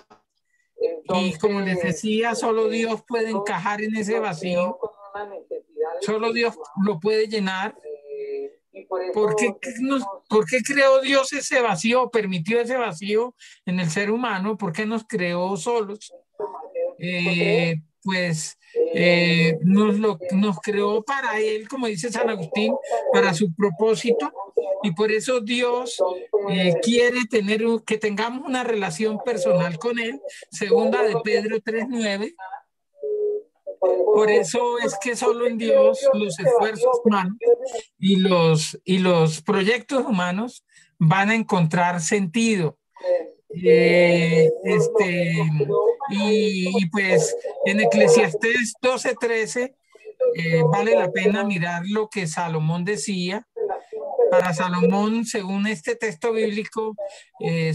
Y como les decía, solo Dios puede encajar en ese vacío, solo Dios lo puede llenar. ¿Por qué creó Dios ese vacío, permitió ese vacío en el ser humano? ¿Por qué nos creó solos? Pues nos creó para Él, como dice San Agustín, para su propósito, y por eso Dios quiere que tengamos una relación personal con Él, segunda de Pedro 3:9. Por eso es que solo en Dios los esfuerzos humanos y los proyectos humanos van a encontrar sentido. Pues en Eclesiastés 12:13 vale la pena mirar lo que Salomón decía. Para Salomón, según este texto bíblico, eh,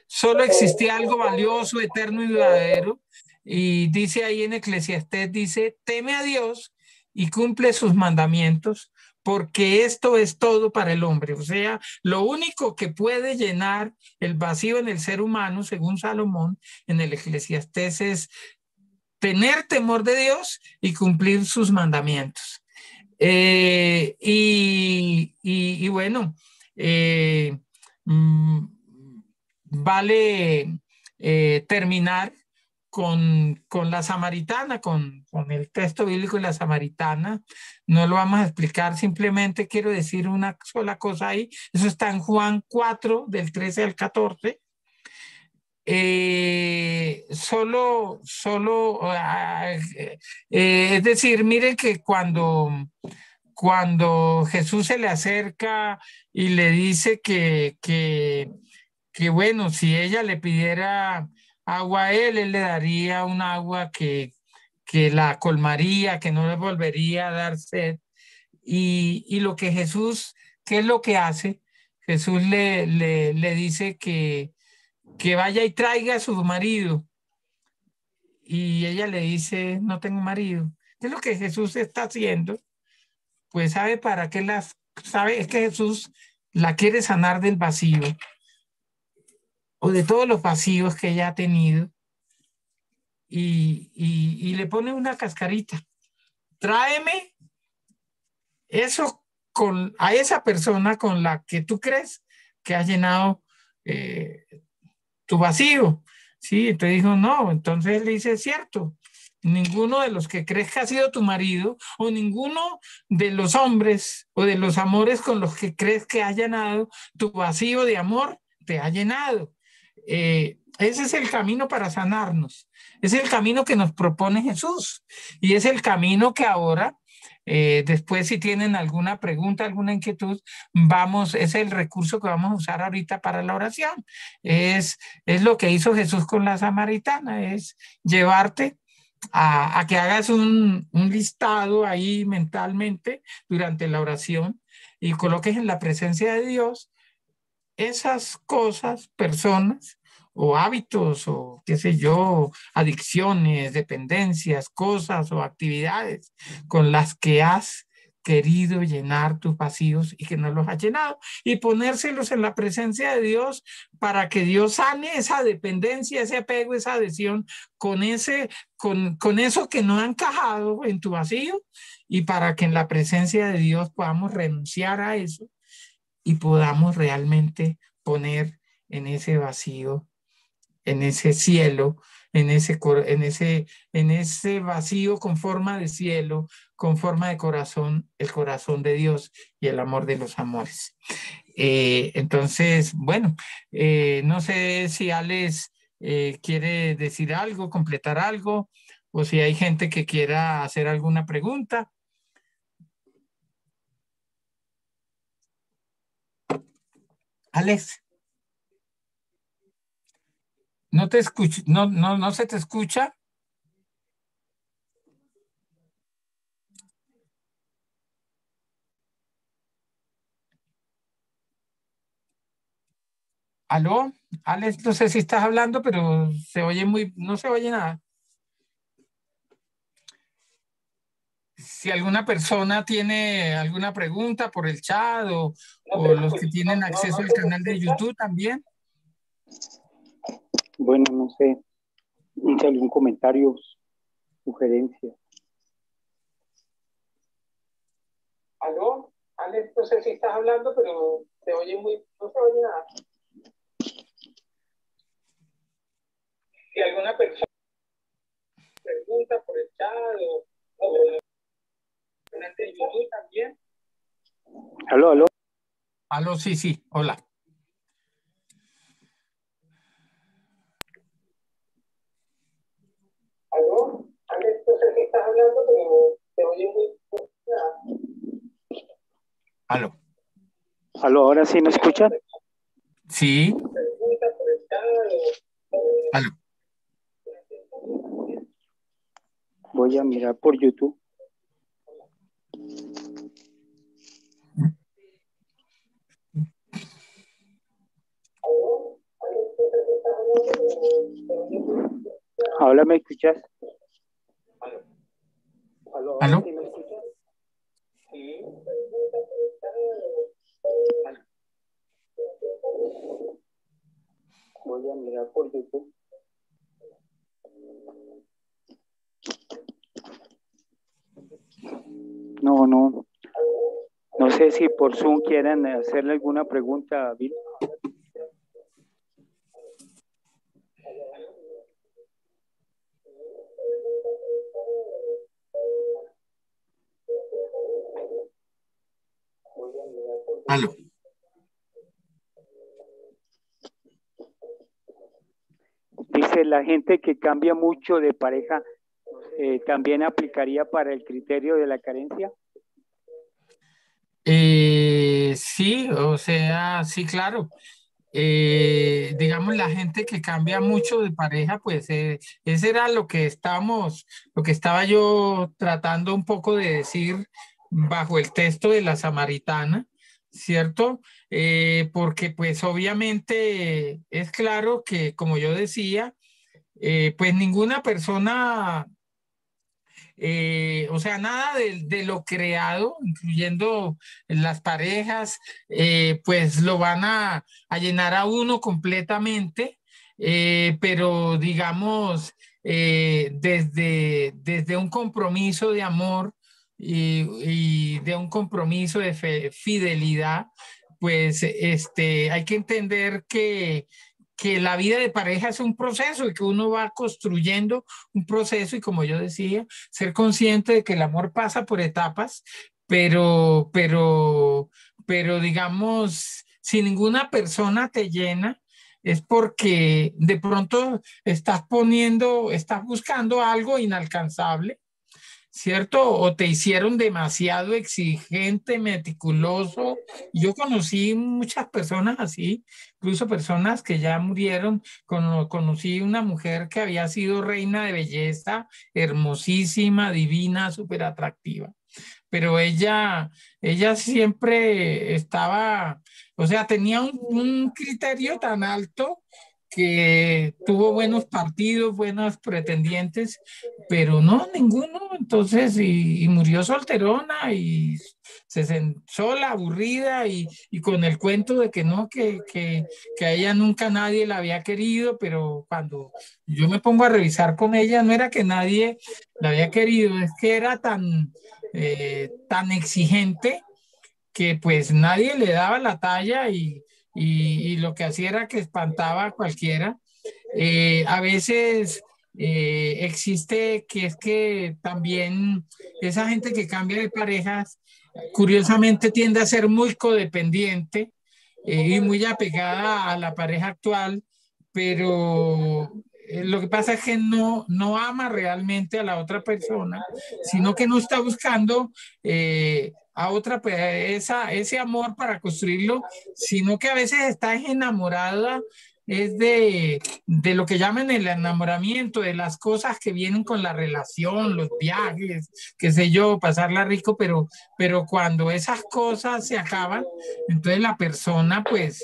solo existía algo valioso, eterno y duradero. Y dice ahí en Eclesiastés, dice, teme a Dios y cumple sus mandamientos, porque esto es todo para el hombre. O sea, lo único que puede llenar el vacío en el ser humano, según Salomón, en el Eclesiastés, es tener temor de Dios y cumplir sus mandamientos. Y bueno, eh, mm, vale terminar con la samaritana, con el texto bíblico de la samaritana. No lo vamos a explicar, simplemente quiero decir una sola cosa ahí. Eso está en Juan 4, del 13 al 14. Es decir, miren que cuando Jesús se le acerca y le dice que bueno, si ella le pidiera agua a él le daría un agua que la colmaría, que no le volvería a dar sed. Y lo que Jesús, ¿qué es lo que hace? Jesús le dice que vaya y traiga a su marido. Y ella le dice, no tengo marido. ¿Qué es lo que Jesús está haciendo? Pues sabe para qué sabe, es que Jesús la quiere sanar del vacío o de todos los vacíos que ella ha tenido y le pone una cascarita. Tráeme eso a esa persona con la que tú crees que ha llenado tu vacío. Sí, te dijo no. Entonces le dice, es cierto, ninguno de los que crees que ha sido tu marido o ninguno de los hombres o de los amores con los que crees que ha llenado tu vacío de amor, te ha llenado. Ese es el camino para sanarnos. Es el camino que nos propone Jesús y es el camino que ahora después, si tienen alguna pregunta, alguna inquietud, es el recurso que vamos a usar ahorita para la oración. Es lo que hizo Jesús con la samaritana, es llevarte a que hagas un listado ahí mentalmente durante la oración y coloques en la presencia de Dios esas cosas, personas o hábitos o qué sé yo, adicciones, dependencias, cosas o actividades con las que has querido llenar tus vacíos y que no los has llenado y ponérselos en la presencia de Dios para que Dios sane esa dependencia, ese apego, esa adhesión con eso que no ha encajado en tu vacío y para que en la presencia de Dios podamos renunciar a eso y podamos realmente poner en ese vacío, en ese cielo, en ese vacío con forma de cielo, con forma de corazón, el corazón de Dios y el amor de los amores. Entonces, bueno, no sé si Alex quiere decir algo, completar algo, o si hay gente que quiera hacer alguna pregunta. Alex. No te escucho, no se te escucha. ¿Aló? Alex, no sé si estás hablando, pero no se oye nada. Si alguna persona tiene alguna pregunta por el chat o los que tienen acceso al canal de YouTube también. Bueno, no sé, hice algún comentario, sugerencia. ¿Aló? Alex, no sé si estás hablando, pero no se oye nada. Si alguna persona pregunta por el chat o el canal de YouTube también. Aló. Aló, sí, hola. ¿Aló? Alex, no sé si estás hablando, pero te oye Aló. Aló, ¿ahora sí me escuchan? Sí. Aló. Voy a mirar por YouTube. ¿Ahora me escuchas? Aló. ¿Aló? ¿Sí me escuchas? Sí. Voy a mirar por YouTube. No sé si por Zoom quieren hacerle alguna pregunta a Bill. Aló. Dice, la gente que cambia mucho de pareja, ¿también aplicaría para el criterio de la carencia? Sí, o sea, sí, claro. Digamos, la gente que cambia mucho de pareja, pues ese era lo que estaba yo tratando un poco de decir bajo el texto de la Samaritana, ¿cierto? Porque pues obviamente es claro que, como yo decía, pues ninguna persona O sea, nada de lo creado, incluyendo las parejas, pues lo van a llenar a uno completamente, pero digamos, desde un compromiso de amor y de un compromiso de fidelidad, pues hay que entender que la vida de pareja es un proceso y que uno va construyendo un proceso y como yo decía, ser consciente de que el amor pasa por etapas, pero, pero, pero digamos, si ninguna persona te llena, es porque de pronto estás buscando algo inalcanzable, ¿cierto? O te hicieron demasiado exigente, meticuloso. Yo conocí muchas personas así, incluso personas que ya murieron. Conocí una mujer que había sido reina de belleza, hermosísima, divina, súper atractiva, pero ella siempre estaba, o sea, tenía un criterio tan alto que tuvo buenos partidos, buenos pretendientes, pero no, ninguno. Entonces, y murió solterona y sola, aburrida y con el cuento de que no, que a ella nunca nadie la había querido, pero cuando yo me pongo a revisar con ella, no era que nadie la había querido, es que era tan exigente que pues nadie le daba la talla y lo que hacía era que espantaba a cualquiera. A veces existe que es que también esa gente que cambia de parejas, curiosamente tiende a ser muy codependiente y muy apegada a la pareja actual, pero lo que pasa es que no ama realmente a la otra persona, sino que no está buscando a otra, pues, ese amor para construirlo, sino que a veces está enamorada es de lo que llaman el enamoramiento, de las cosas que vienen con la relación, los viajes, qué sé yo, pasarla rico, pero cuando esas cosas se acaban, entonces la persona pues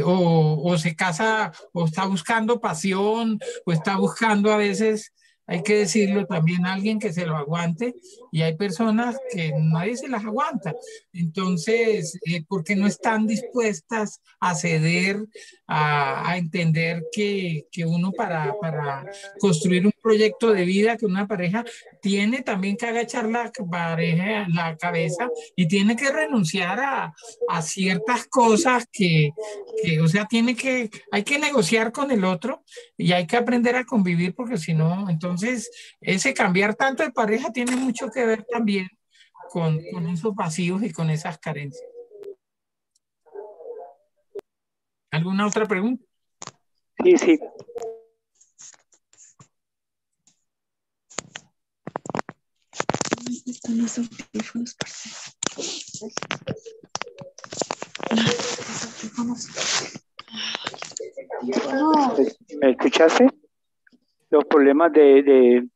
o se casa o está buscando pasión o está buscando a veces, hay que decirlo también, alguien que se lo aguante y hay personas que nadie se las aguanta. Entonces, porque no están dispuestas a ceder, a entender que uno para construir un proyecto de vida, que una pareja tiene también que agachar la pareja, la cabeza y tiene que renunciar a ciertas cosas o sea, hay que negociar con el otro y hay que aprender a convivir porque si no, entonces ese cambiar tanto de pareja tiene mucho que ver también con esos vacíos y con esas carencias. ¿Alguna otra pregunta? Sí, sí. Están los audífonos, parce. ¿Me escuchaste? Los problemas de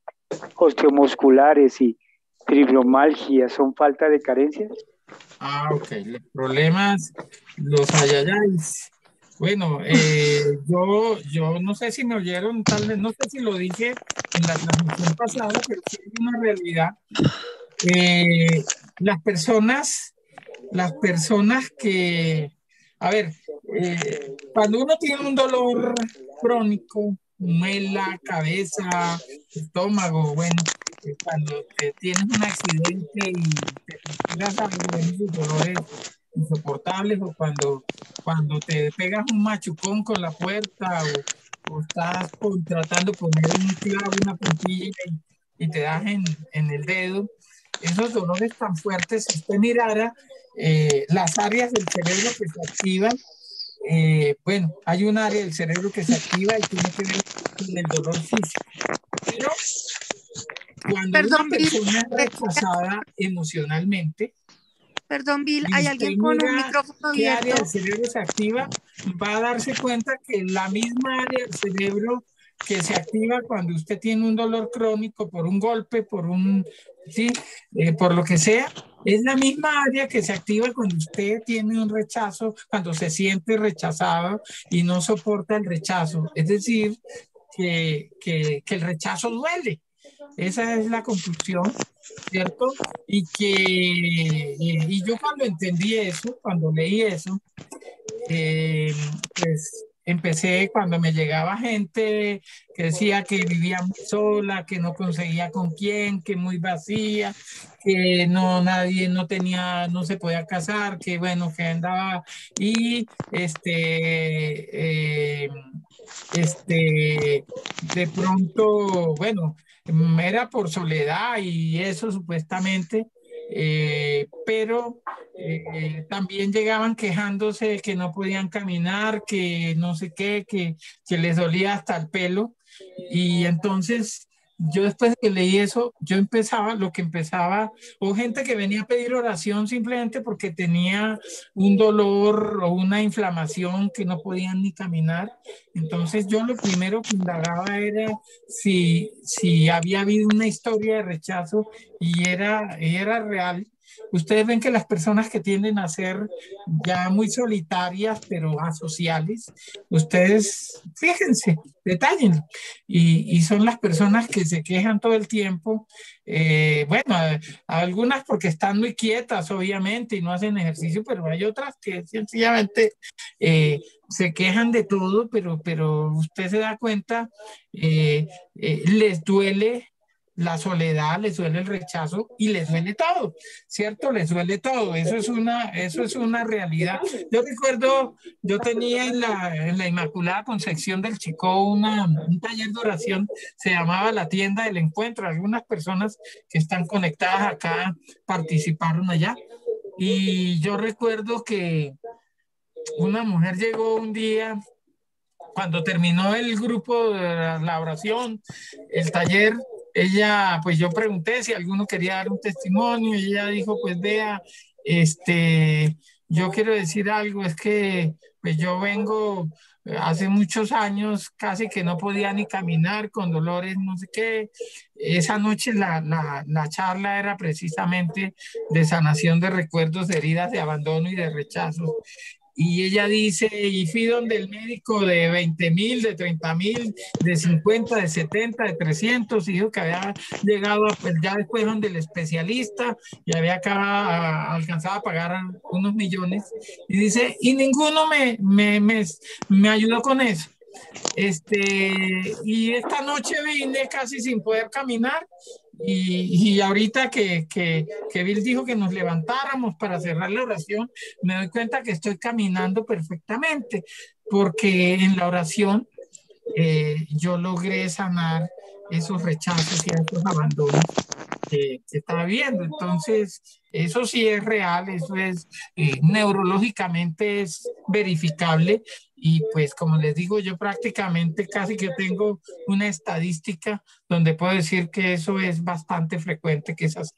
osteomusculares y fibromialgia son falta de carencias. Ah, ok. Los problemas, los ayayáis. Bueno, yo no sé si me oyeron, tal vez, no sé si lo dije en la transmisión pasada, pero sí hay una realidad. Eh, las personas que, a ver, cuando uno tiene un dolor crónico, muela, cabeza, estómago, bueno, cuando tienes un accidente y te fracturas algo, esos dolores insoportables, o cuando te pegas un machucón con la puerta o estás tratando de poner un clavo, una puntilla y te das en el dedo, esos dolores tan fuertes, si usted mirara las áreas del cerebro que se activan, bueno, hay un área del cerebro que se activa y tiene que ver con el dolor físico. Pero cuando una Perdón, Bill. persona es rechazada emocionalmente, Perdón, Bill. y Hay usted alguien con un mira micrófono qué área abierto. del cerebro se activa, va a darse cuenta que la misma área del cerebro que se activa cuando usted tiene un dolor crónico por un golpe, sí, por lo que sea, es la misma área que se activa cuando usted tiene un rechazo, cuando se siente rechazado y no soporta el rechazo. Es decir, que el rechazo duele. Esa es la conclusión, ¿cierto? Y yo cuando entendí eso, cuando leí eso, pues empecé cuando me llegaba gente que decía que vivía muy sola, que no conseguía con quién, que muy vacía, que no nadie no tenía, no se podía casar, que bueno, que andaba y de pronto, bueno, era por soledad y eso supuestamente, pero también llegaban quejándose de que no podían caminar, que no sé qué, que les dolía hasta el pelo. Y entonces yo después de que leí eso, yo empezaba, lo que empezaba, o gente que venía a pedir oración simplemente porque tenía un dolor o una inflamación que no podían ni caminar. Entonces yo lo primero que indagaba era si había habido una historia de rechazo y era real. Ustedes ven que las personas que tienden a ser ya muy solitarias, pero asociales, ustedes fíjense, detallen, y son las personas que se quejan todo el tiempo. Bueno, algunas porque están muy quietas, obviamente, y no hacen ejercicio, pero hay otras que sencillamente se quejan de todo, pero usted se da cuenta, les duele la soledad, les duele el rechazo y les duele todo, ¿cierto? Les duele todo. Eso es una realidad. Yo recuerdo, yo tenía en la Inmaculada Concepción del Chicó un taller de oración, se llamaba La Tienda del Encuentro. Algunas personas que están conectadas acá participaron allá. Y yo recuerdo que una mujer llegó un día cuando terminó el grupo de la oración, el taller, ella, pues yo pregunté si alguno quería dar un testimonio y ella dijo, pues vea, yo quiero decir algo, es que pues yo vengo hace muchos años, casi que no podía ni caminar con dolores, no sé qué. Esa noche la charla era precisamente de sanación de recuerdos, de heridas, de abandono y de rechazo. Y ella dice, y fui donde el médico de 20.000, de 30.000, de 50, de 70, de 300, y dijo que había llegado pues, ya después donde el especialista y había alcanzado a pagar unos millones. Y dice, y ninguno me ayudó con eso. Y esta noche vine casi sin poder caminar y ahorita que Bill dijo que nos levantáramos para cerrar la oración, me doy cuenta que estoy caminando perfectamente, porque en la oración yo logré sanar esos rechazos y esos abandonos que estaba viendo. Entonces, eso sí es real, eso es neurológicamente es verificable y pues como les digo, yo prácticamente casi que tengo una estadística donde puedo decir que eso es bastante frecuente que es así.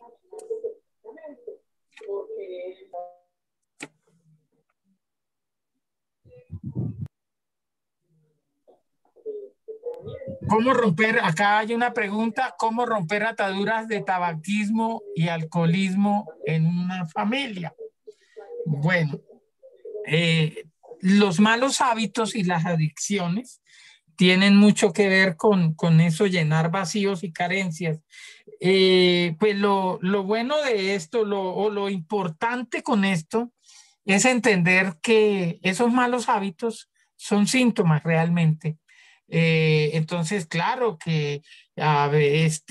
¿Cómo romper? Acá hay una pregunta, ¿cómo romper ataduras de tabaquismo y alcoholismo en una familia? Bueno, los malos hábitos y las adicciones tienen mucho que ver con eso, llenar vacíos y carencias. Pues lo bueno de esto, o lo importante con esto, es entender que esos malos hábitos son síntomas realmente. Entonces, claro que es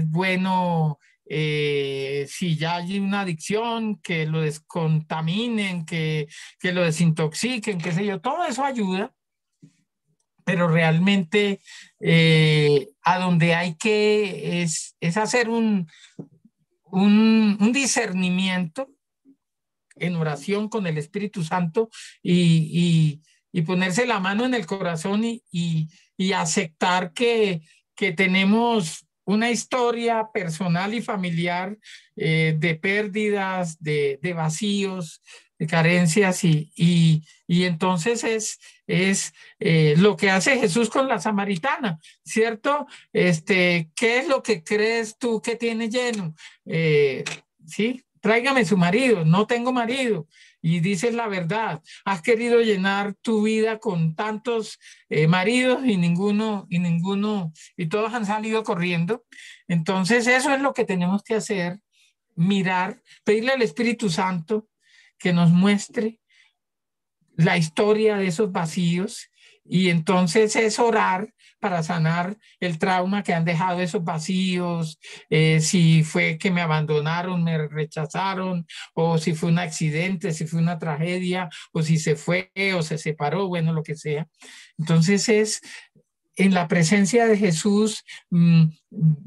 bueno, si ya hay una adicción, que lo descontaminen, que lo desintoxiquen, qué sé yo, todo eso ayuda, pero realmente a donde hay que es hacer un discernimiento en oración con el Espíritu Santo y ponerse la mano en el corazón y aceptar que tenemos una historia personal y familiar de pérdidas, de vacíos, de carencias y entonces es lo que hace Jesús con la samaritana, ¿cierto? ¿Qué es lo que crees tú que tiene lleno? ¿Sí? Tráigame su marido, no tengo marido. y dices la verdad. Has querido llenar tu vida con tantos maridos y todos han salido corriendo. Entonces eso es lo que tenemos que hacer, mirar, pedirle al Espíritu Santo que nos muestre la historia de esos vacíos y entonces es orar para sanar el trauma que han dejado esos vacíos, si fue que me abandonaron, me rechazaron, o si fue un accidente, si fue una tragedia, o si se fue o se separó, bueno, lo que sea. Entonces es en la presencia de Jesús,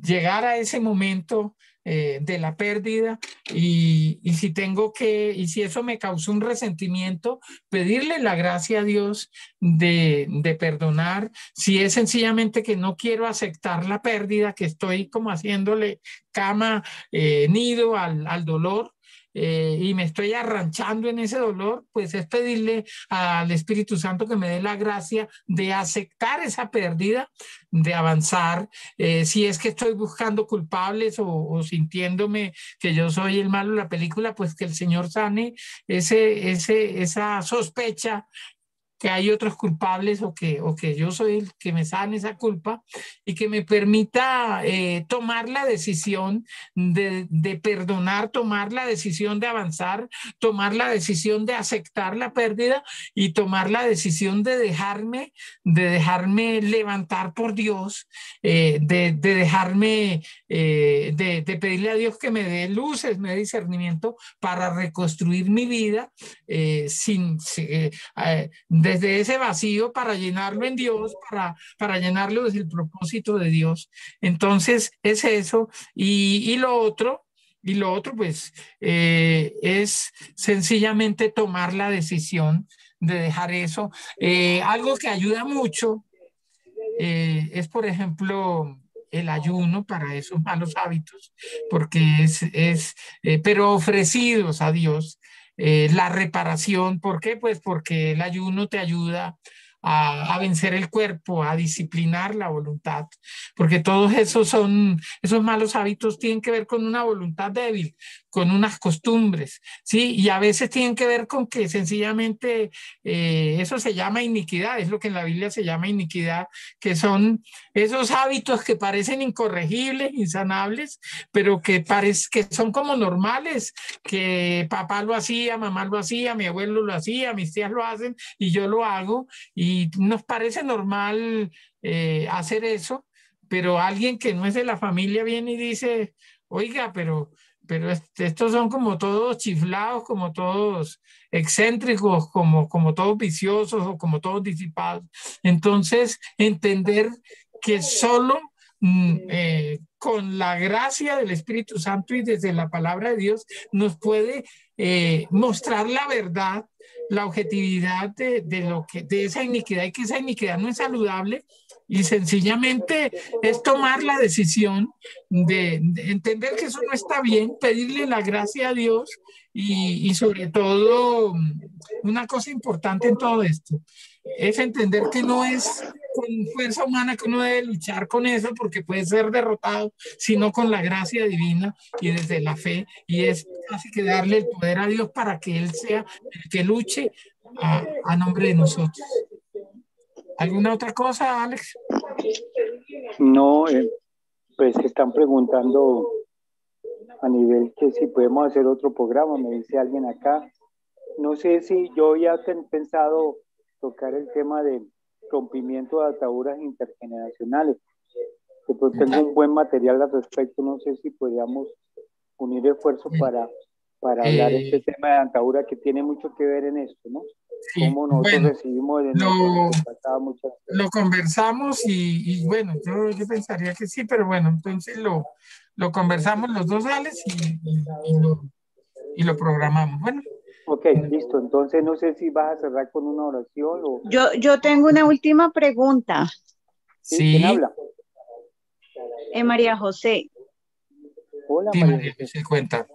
llegar a ese momento de la pérdida y si eso me causó un resentimiento, pedirle la gracia a Dios de perdonar. Si es sencillamente que no quiero aceptar la pérdida, que estoy como haciéndole cama, nido al dolor, y me estoy arranchando en ese dolor, pues es pedirle al Espíritu Santo que me dé la gracia de aceptar esa pérdida, de avanzar. Si es que estoy buscando culpables o sintiéndome que yo soy el malo de la película, pues que el Señor sane esa sospecha que hay otros culpables o que yo soy el que me sane esa culpa y que me permita tomar la decisión de perdonar, tomar la decisión de avanzar, tomar la decisión de aceptar la pérdida y tomar la decisión de dejarme levantar por Dios, de dejarme, de pedirle a Dios que me dé luces, me dé discernimiento para reconstruir mi vida desde ese vacío para llenarlo en Dios, para llenarlo desde el propósito de Dios. Entonces es eso. Y lo otro, pues, es sencillamente tomar la decisión de dejar eso. Algo que ayuda mucho es, por ejemplo, el ayuno para esos malos hábitos, porque pero ofrecidos a Dios. La reparación, ¿por qué? Pues porque el ayuno te ayuda a vencer el cuerpo, a disciplinar la voluntad, porque todos esos malos hábitos tienen que ver con una voluntad débil, con unas costumbres, ¿sí? Y a veces tienen que ver con que sencillamente eso se llama iniquidad, es lo que en la Biblia se llama iniquidad, que son esos hábitos que parecen incorregibles, insanables, pero que son como normales, que papá lo hacía, mamá lo hacía, mi abuelo lo hacía, mis tías lo hacen y yo lo hago y nos parece normal hacer eso, pero alguien que no es de la familia viene y dice, oiga, pero estos son como todos chiflados, como todos excéntricos, como todos viciosos o como todos disipados. Entonces, entender que solo con la gracia del Espíritu Santo y desde la palabra de Dios nos puede mostrar la verdad, la objetividad de esa iniquidad y que esa iniquidad no es saludable y sencillamente es tomar la decisión de entender que eso no está bien, pedirle la gracia a Dios y sobre todo una cosa importante en todo esto es entender que no es con fuerza humana que uno debe luchar con eso porque puede ser derrotado, sino con la gracia divina y desde la fe y es casi que darle el poder a Dios para que Él sea el que luche a nombre de nosotros. ¿Alguna otra cosa, Alex? No, pues están preguntando a nivel que si podemos hacer otro programa, me dice alguien acá. No sé si yo ya he pensado tocar el tema de rompimiento de ataduras intergeneracionales. Pero tengo un buen material al respecto, no sé si podríamos unir esfuerzos para hablar este tema de atadura que tiene mucho que ver en esto, ¿no? Sí, cómo nosotros recibimos de nuestro pasado muchas cosas. Lo conversamos y bueno, yo pensaría que sí, pero bueno, entonces lo conversamos los dos, Alex, y lo programamos. Bueno. Ok, listo. Entonces no sé si vas a cerrar con una oración o... Yo tengo una última pregunta. ¿Sí? ¿Quién habla? María José. Hola, sí, María José. Se cuenta.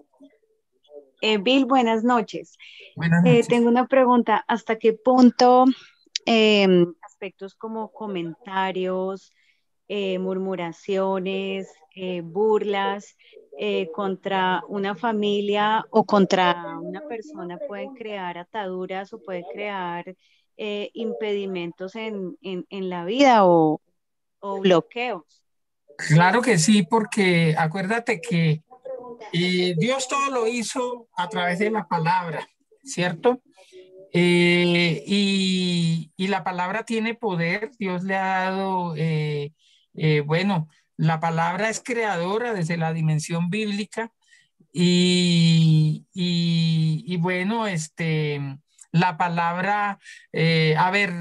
Bill, buenas noches. Buenas noches. Tengo una pregunta. ¿Hasta qué punto aspectos como comentarios, murmuraciones, burlas, contra una familia o contra una persona pueden crear ataduras o pueden crear impedimentos en la vida o bloqueos. Claro que sí, porque acuérdate que Dios todo lo hizo a través de la palabra, ¿cierto? Y la palabra tiene poder, Dios le ha dado, bueno, la palabra es creadora desde la dimensión bíblica y bueno, la palabra, a ver,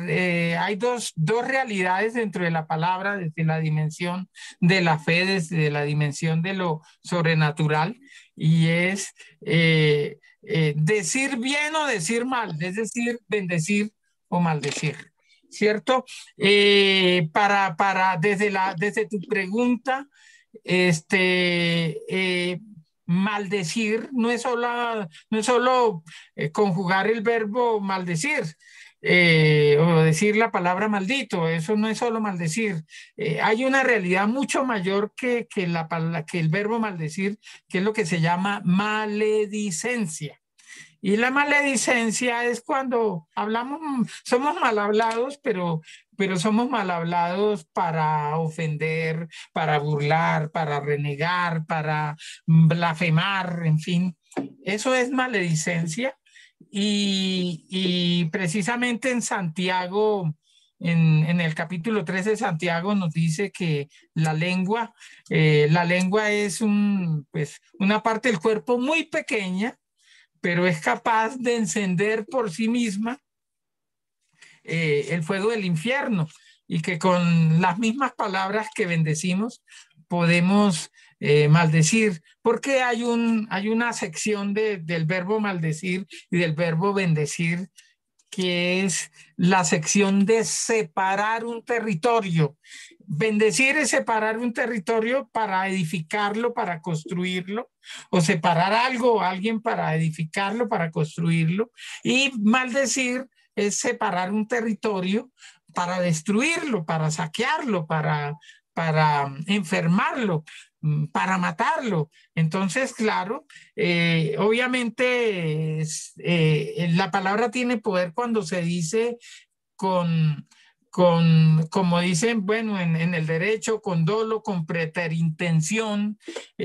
hay dos realidades dentro de la palabra, desde la dimensión de la fe, desde la dimensión de lo sobrenatural, y es decir bien o decir mal, es decir, bendecir o maldecir. ¿Cierto? Desde tu pregunta, maldecir no es solo conjugar el verbo maldecir o decir la palabra maldito, eso no es solo maldecir. Hay una realidad mucho mayor que el verbo maldecir, que es lo que se llama maledicencia. Y la maledicencia es cuando hablamos, somos mal hablados, pero somos mal hablados para ofender, para burlar, para renegar, para blasfemar, en fin. Eso es maledicencia. Y precisamente en Santiago, en el capítulo 3 de Santiago, nos dice que la lengua es pues, una parte del cuerpo muy pequeña, pero es capaz de encender por sí misma el fuego del infierno, y que con las mismas palabras que bendecimos podemos maldecir, porque hay una sección del verbo maldecir y del verbo bendecir, que es la sección de separar un territorio. Bendecir es separar un territorio para edificarlo, para construirlo, o separar algo o alguien para edificarlo, para construirlo. Y maldecir es separar un territorio para destruirlo, para saquearlo, para enfermarlo, para matarlo. Entonces, claro, obviamente la palabra tiene poder cuando se dice como dicen, bueno, en el derecho, con dolo, con preterintención, o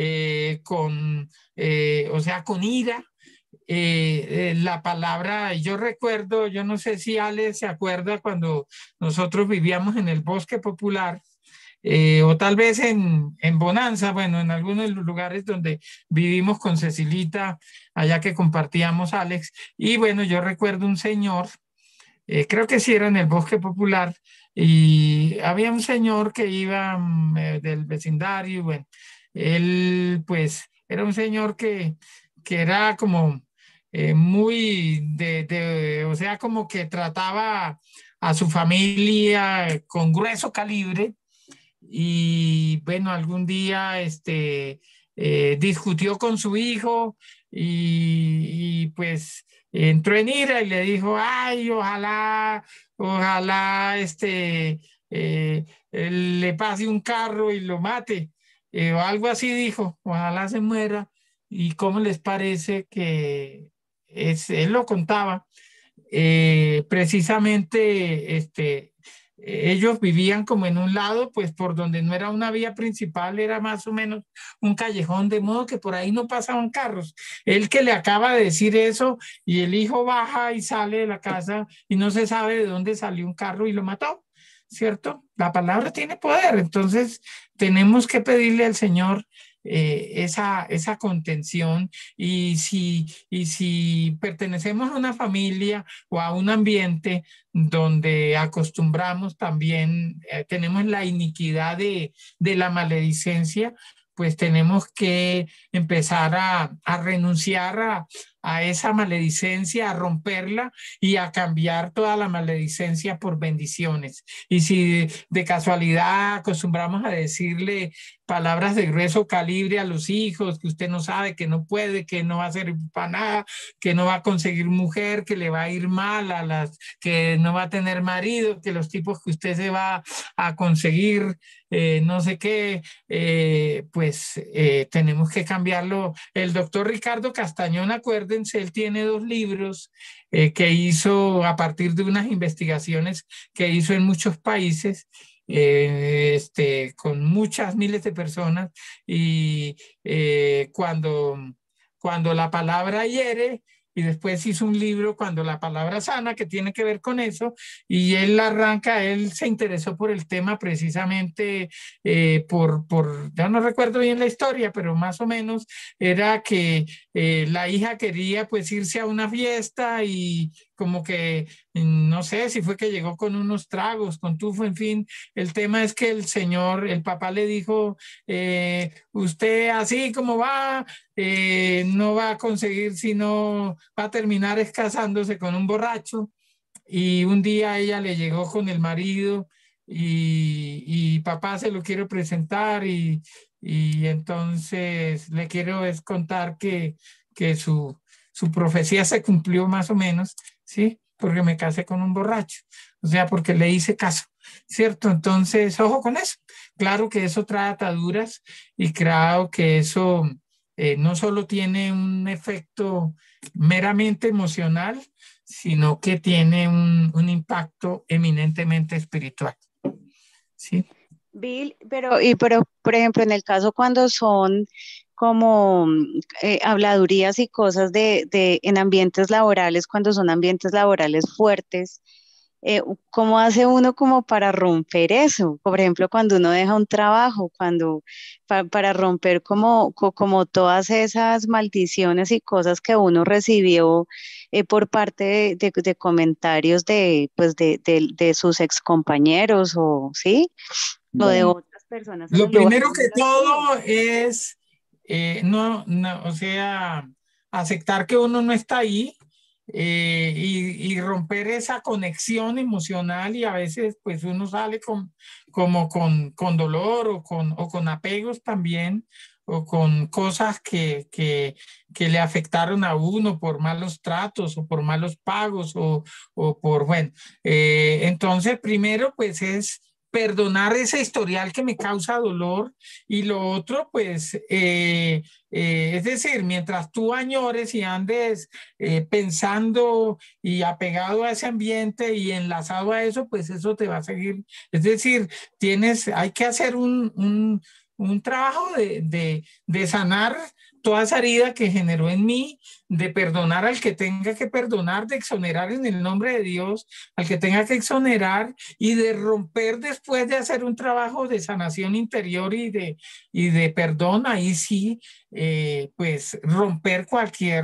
sea, con ira. La palabra, yo recuerdo, yo no sé si Ale se acuerda cuando nosotros vivíamos en el bosque popular, o tal vez en Bonanza, bueno, en algunos de los lugares donde vivimos con Cecilita, allá que compartíamos Alex, y bueno, yo recuerdo un señor, creo que sí era en el bosque popular, y había un señor que iba del vecindario, y bueno, él pues era un señor que era como muy o sea, como que trataba a su familia con grueso calibre, y bueno, algún día discutió con su hijo y pues entró en ira y le dijo, ay, ojalá le pase un carro y lo mate, o algo así dijo, ojalá se muera. ¿Y cómo les parece que él lo contaba? Precisamente ellos vivían como en un lado, pues por donde no era una vía principal, era más o menos un callejón, de modo que por ahí no pasaban carros. Él que le acaba de decir eso, y el hijo baja y sale de la casa y no se sabe de dónde salió un carro y lo mató, ¿cierto? La palabra tiene poder, entonces tenemos que pedirle al Señor esa contención, y si pertenecemos a una familia o a un ambiente donde acostumbramos también, tenemos la iniquidad de la maledicencia, pues tenemos que empezar a renunciar a esa maledicencia, a romperla y a cambiar toda la maledicencia por bendiciones. Y si de casualidad acostumbramos a decirle palabras de grueso calibre a los hijos, que usted no sabe, que no puede, que no va a servir para nada, que no va a conseguir mujer, que le va a ir mal, que no va a tener marido, que los tipos que usted se va a conseguir, no sé qué, tenemos que cambiarlo. El doctor Ricardo Castañón, acuérdense, él tiene 2 libros que hizo a partir de unas investigaciones que hizo en muchos países, con muchas miles de personas, y cuando la palabra hiere, y después hizo un libro Cuando la palabra sana, que tiene que ver con eso, y él se interesó por el tema precisamente ya no recuerdo bien la historia, pero más o menos era que la hija quería pues irse a una fiesta y como que no sé si fue que llegó con unos tragos, con tufo, en fin. El tema es que el papá le dijo, usted así como va, no va a conseguir, sino va a terminar casándose con un borracho. Y un día ella le llegó con el marido y papá se lo quiero presentar y entonces le quiero contar que su profecía se cumplió más o menos, ¿sí? Porque me casé con un borracho, o sea, porque le hice caso, ¿cierto? Entonces, ojo con eso. Claro que eso trae ataduras y creo que eso no solo tiene un efecto meramente emocional, sino que tiene un impacto eminentemente espiritual. ¿Sí? Bill, pero, por ejemplo, en el caso cuando son como habladurías y cosas en ambientes laborales, cuando son ambientes laborales fuertes, ¿cómo hace uno como para romper eso? Por ejemplo, cuando uno deja un trabajo, para romper como todas esas maldiciones y cosas que uno recibió por parte de comentarios de sus excompañeros o sí, o de Bueno, otras personas lo primero que evaluándolo así. todo es, o sea, aceptar que uno no está ahí, y romper esa conexión emocional, y a veces pues uno sale con dolor o con apegos también, o con cosas que le afectaron a uno por malos tratos o por malos pagos bueno, entonces primero pues es perdonar ese historial que me causa dolor, y lo otro, pues, es decir, mientras tú añores y andes pensando y apegado a ese ambiente y enlazado a eso, pues eso te va a seguir. Es decir, hay que hacer un trabajo de sanar toda esa herida que generó en mí, de perdonar al que tenga que perdonar, de exonerar en el nombre de Dios al que tenga que exonerar, y de romper después de hacer un trabajo de sanación interior y de perdón. Ahí sí, pues romper cualquier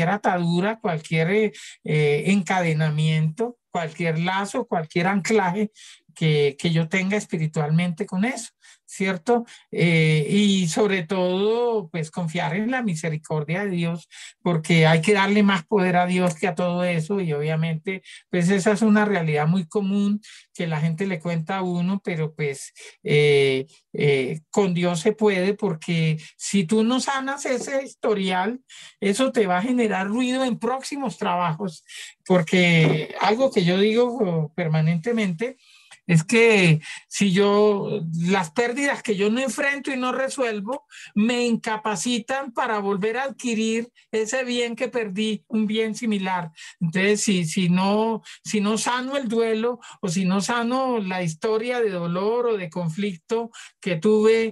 atadura, cualquier encadenamiento, cualquier lazo, cualquier anclaje que yo tenga espiritualmente con eso, ¿cierto? Y sobre todo, pues confiar en la misericordia de Dios, porque hay que darle más poder a Dios que a todo eso, y obviamente, pues esa es una realidad muy común que la gente le cuenta a uno, pero pues con Dios se puede, porque si tú no sanas ese historial, eso te va a generar ruido en próximos trabajos, porque algo que yo digo permanentemente es que si las pérdidas que yo no enfrento y no resuelvo, me incapacitan para volver a adquirir ese bien que perdí, un bien similar. Entonces, si no sano el duelo, o si no sano la historia de dolor o de conflicto que tuve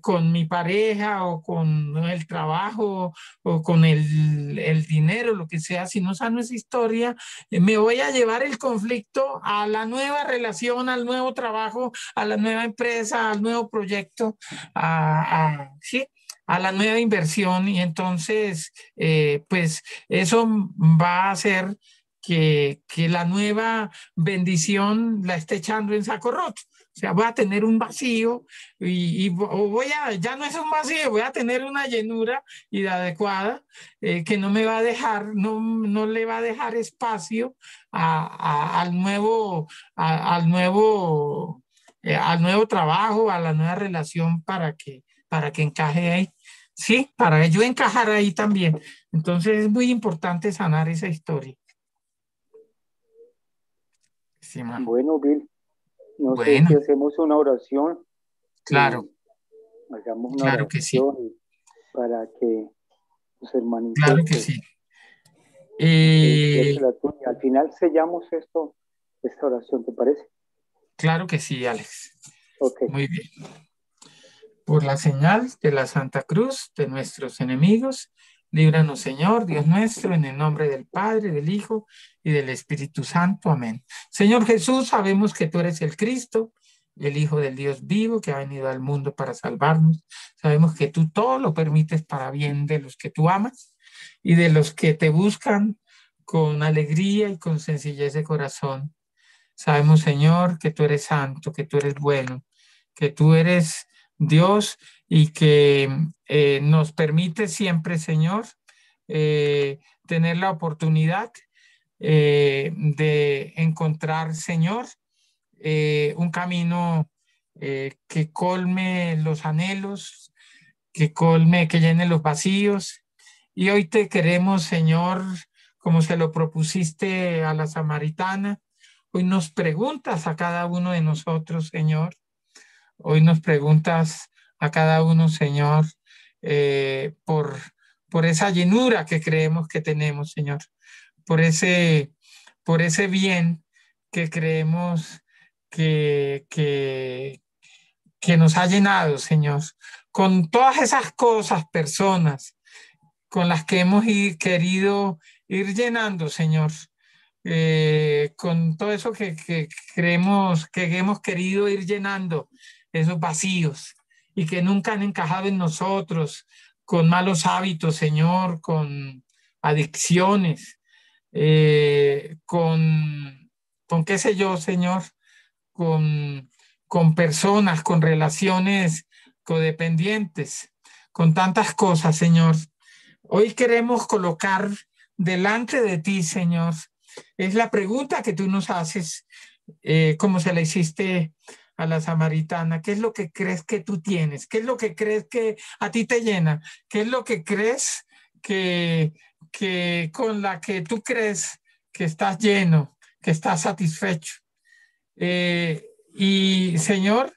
con mi pareja o con el trabajo o con el dinero, lo que sea, si no sano esa historia, me voy a llevar el conflicto a la nueva relación, al nuevo trabajo, a la nueva empresa, al nuevo proyecto, sí, a la nueva inversión. Y entonces, pues eso va a hacer que la nueva bendición la esté echando en saco roto. O sea, voy a tener un vacío ya no es un vacío, voy a tener una llenura inadecuada que no me va a dejar, no le va a dejar espacio al nuevo trabajo, a la nueva relación para que encaje ahí. Sí, para yo encajar ahí también. Entonces es muy importante sanar esa historia. Sí, bueno, Bill, no sé bueno, si hacemos una oración. claro, Hagamos una claro que sí, oración para que los hermanitos, claro que pues, sí. al final sellamos esta oración, ¿te parece? Claro que sí, Alex. Ok. Muy bien. Por la señal de la Santa Cruz de nuestros enemigos, líbranos, Señor, Dios nuestro, en el nombre del Padre, del Hijo y del Espíritu Santo. Amén. Señor Jesús, sabemos que tú eres el Cristo, el Hijo del Dios vivo que ha venido al mundo para salvarnos. Sabemos que tú todo lo permites para bien de los que tú amas y de los que te buscan con alegría y con sencillez de corazón. Sabemos, Señor, que tú eres santo, que tú eres bueno, que tú eres Dios y que nos permite siempre, Señor, tener la oportunidad de encontrar, Señor, un camino que colme los anhelos, que colme, que llene los vacíos. Y hoy te queremos, Señor, como se lo propusiste a la samaritana. Hoy nos preguntas a cada uno de nosotros, Señor. Hoy nos preguntas a cada uno, Señor, por esa llenura que creemos que tenemos, Señor, por ese, por ese bien que creemos que, que, que nos ha llenado, Señor, con todas esas cosas, personas con las que hemos querido ir llenando, Señor, con todo eso que creemos que hemos querido ir llenando, esos vacíos y que nunca han encajado en nosotros, con malos hábitos, Señor, con adicciones, con qué sé yo, Señor, con, con personas, con relaciones codependientes, con tantas cosas, Señor. Hoy queremos colocar delante de ti, Señor. Es la pregunta que tú nos haces, como se la hiciste a la samaritana. ¿Qué es lo que crees que tú tienes? ¿Qué es lo que crees que a ti te llena? ¿Qué es lo que crees que con la que tú crees que estás lleno, que estás satisfecho? Y Señor,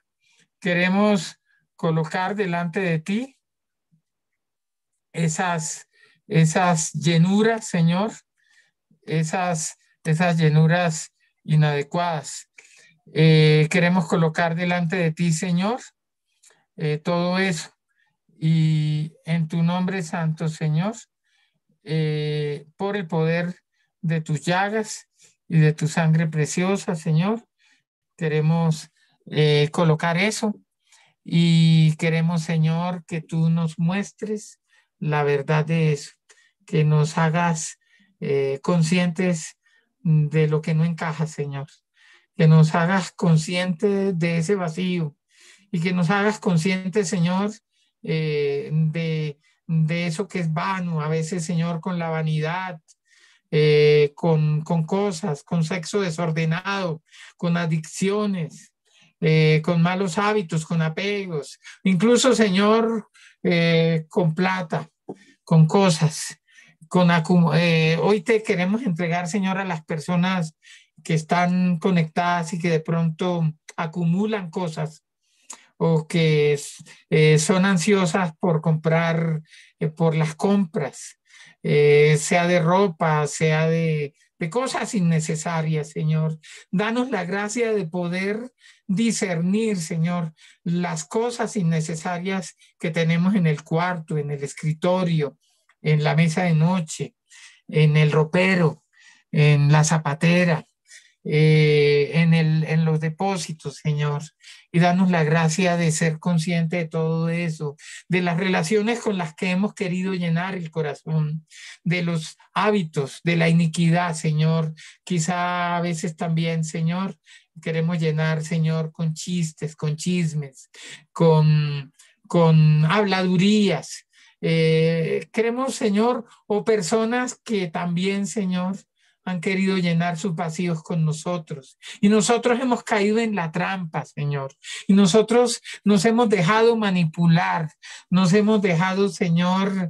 queremos colocar delante de ti esas llenuras, Señor, esas llenuras inadecuadas. Queremos colocar delante de ti, Señor, todo eso. Y en tu nombre santo, Señor, por el poder de tus llagas y de tu sangre preciosa, Señor, queremos colocar eso y queremos, Señor, que tú nos muestres la verdad de eso, que nos hagas conscientes de lo que no encaja, Señor, que nos hagas conscientes de ese vacío y que nos hagas conscientes, Señor, de eso que es vano, a veces, Señor, con la vanidad, con cosas, con sexo desordenado, con adicciones, con malos hábitos, con apegos, incluso, Señor, con plata, con cosas. Hoy te queremos entregar, Señor, a las personas que están conectadas y que de pronto acumulan cosas o que son ansiosas por comprar, por las compras, sea de ropa, sea de cosas innecesarias, Señor. Danos la gracia de poder discernir, Señor, las cosas innecesarias que tenemos en el cuarto, en el escritorio, en la mesa de noche, en el ropero, en la zapatera, en los depósitos, Señor, y danos la gracia de ser consciente de todo eso, de las relaciones con las que hemos querido llenar el corazón, de los hábitos, de la iniquidad, Señor, quizá a veces también, Señor, queremos llenar, Señor, con chistes, con chismes, con habladurías. Queremos, Señor, o personas que también, Señor, han querido llenar sus vacíos con nosotros. Y nosotros hemos caído en la trampa, Señor. Y nosotros nos hemos dejado manipular, nos hemos dejado, Señor,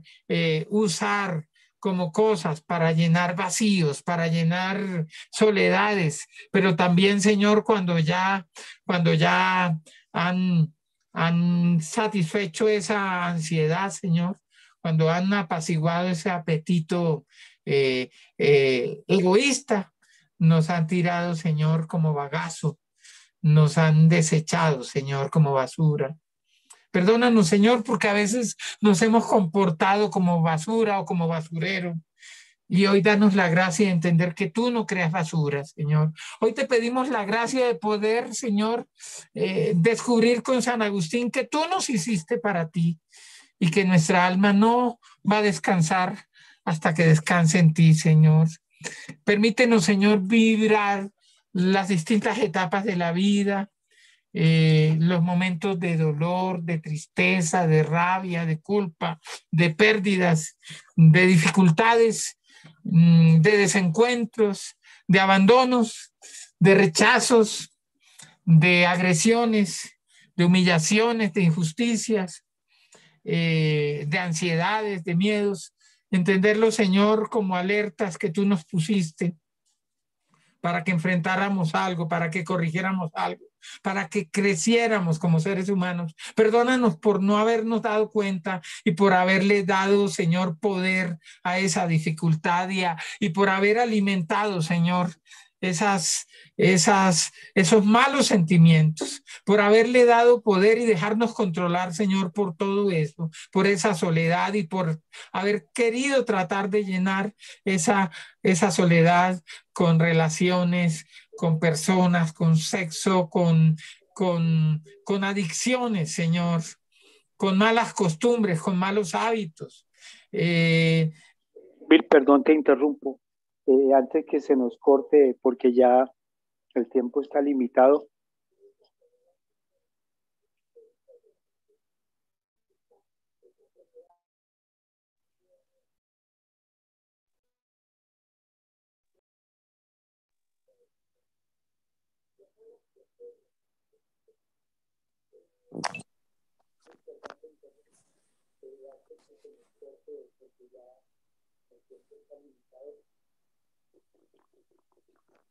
usar como cosas para llenar vacíos, para llenar soledades, pero también, Señor, cuando ya han satisfecho esa ansiedad, Señor, cuando han apaciguado ese apetito egoísta, nos han tirado, Señor, como bagazo, nos han desechado, Señor, como basura. Perdónanos, Señor, porque a veces nos hemos comportado como basura o como basurero. Y hoy danos la gracia de entender que tú no creas basura, Señor. Hoy te pedimos la gracia de poder, Señor, descubrir con San Agustín que tú nos hiciste para ti y que nuestra alma no va a descansar hasta que descanse en ti, Señor. Permítenos, Señor, vibrar las distintas etapas de la vida, los momentos de dolor, de tristeza, de rabia, de culpa, de pérdidas, de dificultades, de desencuentros, de abandonos, de rechazos, de agresiones, de humillaciones, de injusticias, de ansiedades, de miedos. Entenderlo, Señor, como alertas que tú nos pusiste para que enfrentáramos algo, para que corrigiéramos algo, para que creciéramos como seres humanos. Perdónanos por no habernos dado cuenta y por haberle dado, Señor, poder a esa dificultad y por haber alimentado, Señor, esos malos sentimientos, por haberle dado poder y dejarnos controlar, Señor, por todo eso, por esa soledad y por haber querido tratar de llenar esa soledad con relaciones, con personas, con sexo, con adicciones, Señor, con malas costumbres, con malos hábitos. Bill, perdón, te interrumpo. Antes que se nos corte, porque ya el tiempo está limitado.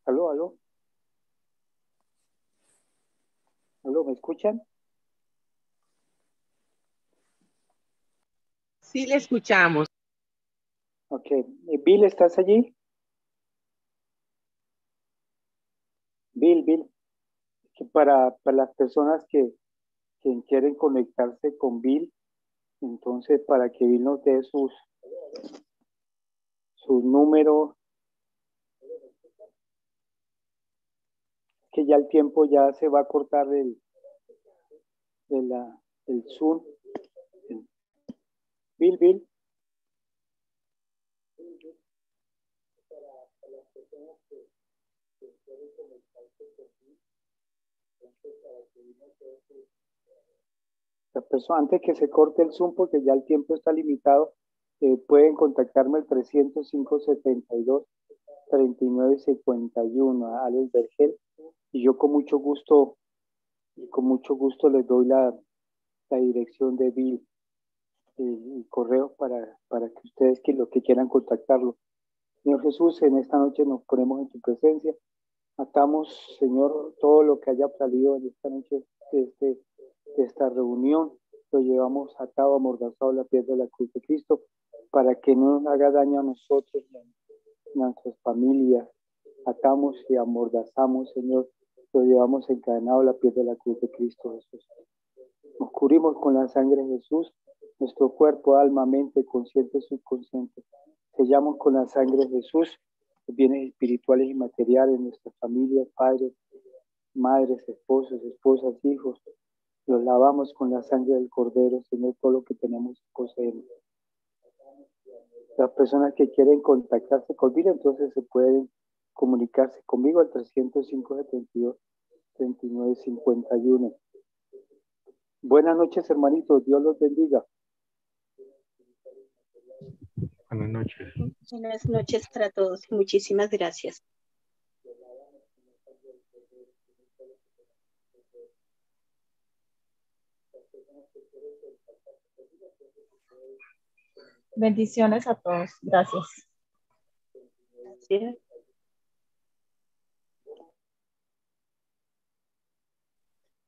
Aló, aló. Aló, ¿me escuchan? Sí, le escuchamos. Ok. Bill, ¿estás allí? Bill. Que para las personas que quieren conectarse con Bill, entonces para que Bill nos dé sus números, que ya el tiempo ya se va a cortar el Zoom. Bill. Las personas, antes que se corte el Zoom, porque ya el tiempo está limitado, pueden contactarme al 305-72-3951 a Alex Vergel, y yo con mucho gusto les doy la dirección de Bill y correo para que ustedes lo que quieran contactarlo. Señor Jesús, en esta noche nos ponemos en tu presencia. Atamos, Señor, todo lo que haya salido en esta noche de esta reunión. Lo llevamos atado, amordazado a la piel de la cruz de Cristo, para que no nos haga daño a nosotros y a nuestras familias. Atamos y amordazamos, Señor. Lo llevamos encadenado a la piel de la cruz de Cristo Jesús. Nos cubrimos con la sangre de Jesús, nuestro cuerpo, alma, mente, consciente, subconsciente. Sellamos con la sangre de Jesús los bienes espirituales y materiales, nuestras familias, padres, madres, esposos, esposas, hijos. Los lavamos con la sangre del Cordero, Señor, todo lo que tenemos y poseemos. Las personas que quieren contactarse conmigo, entonces se pueden comunicarse conmigo al 305-72 39:51. Buenas noches, hermanitos. Dios los bendiga. Buenas noches. Buenas noches para todos. Muchísimas gracias. Bendiciones a todos. Gracias. Gracias.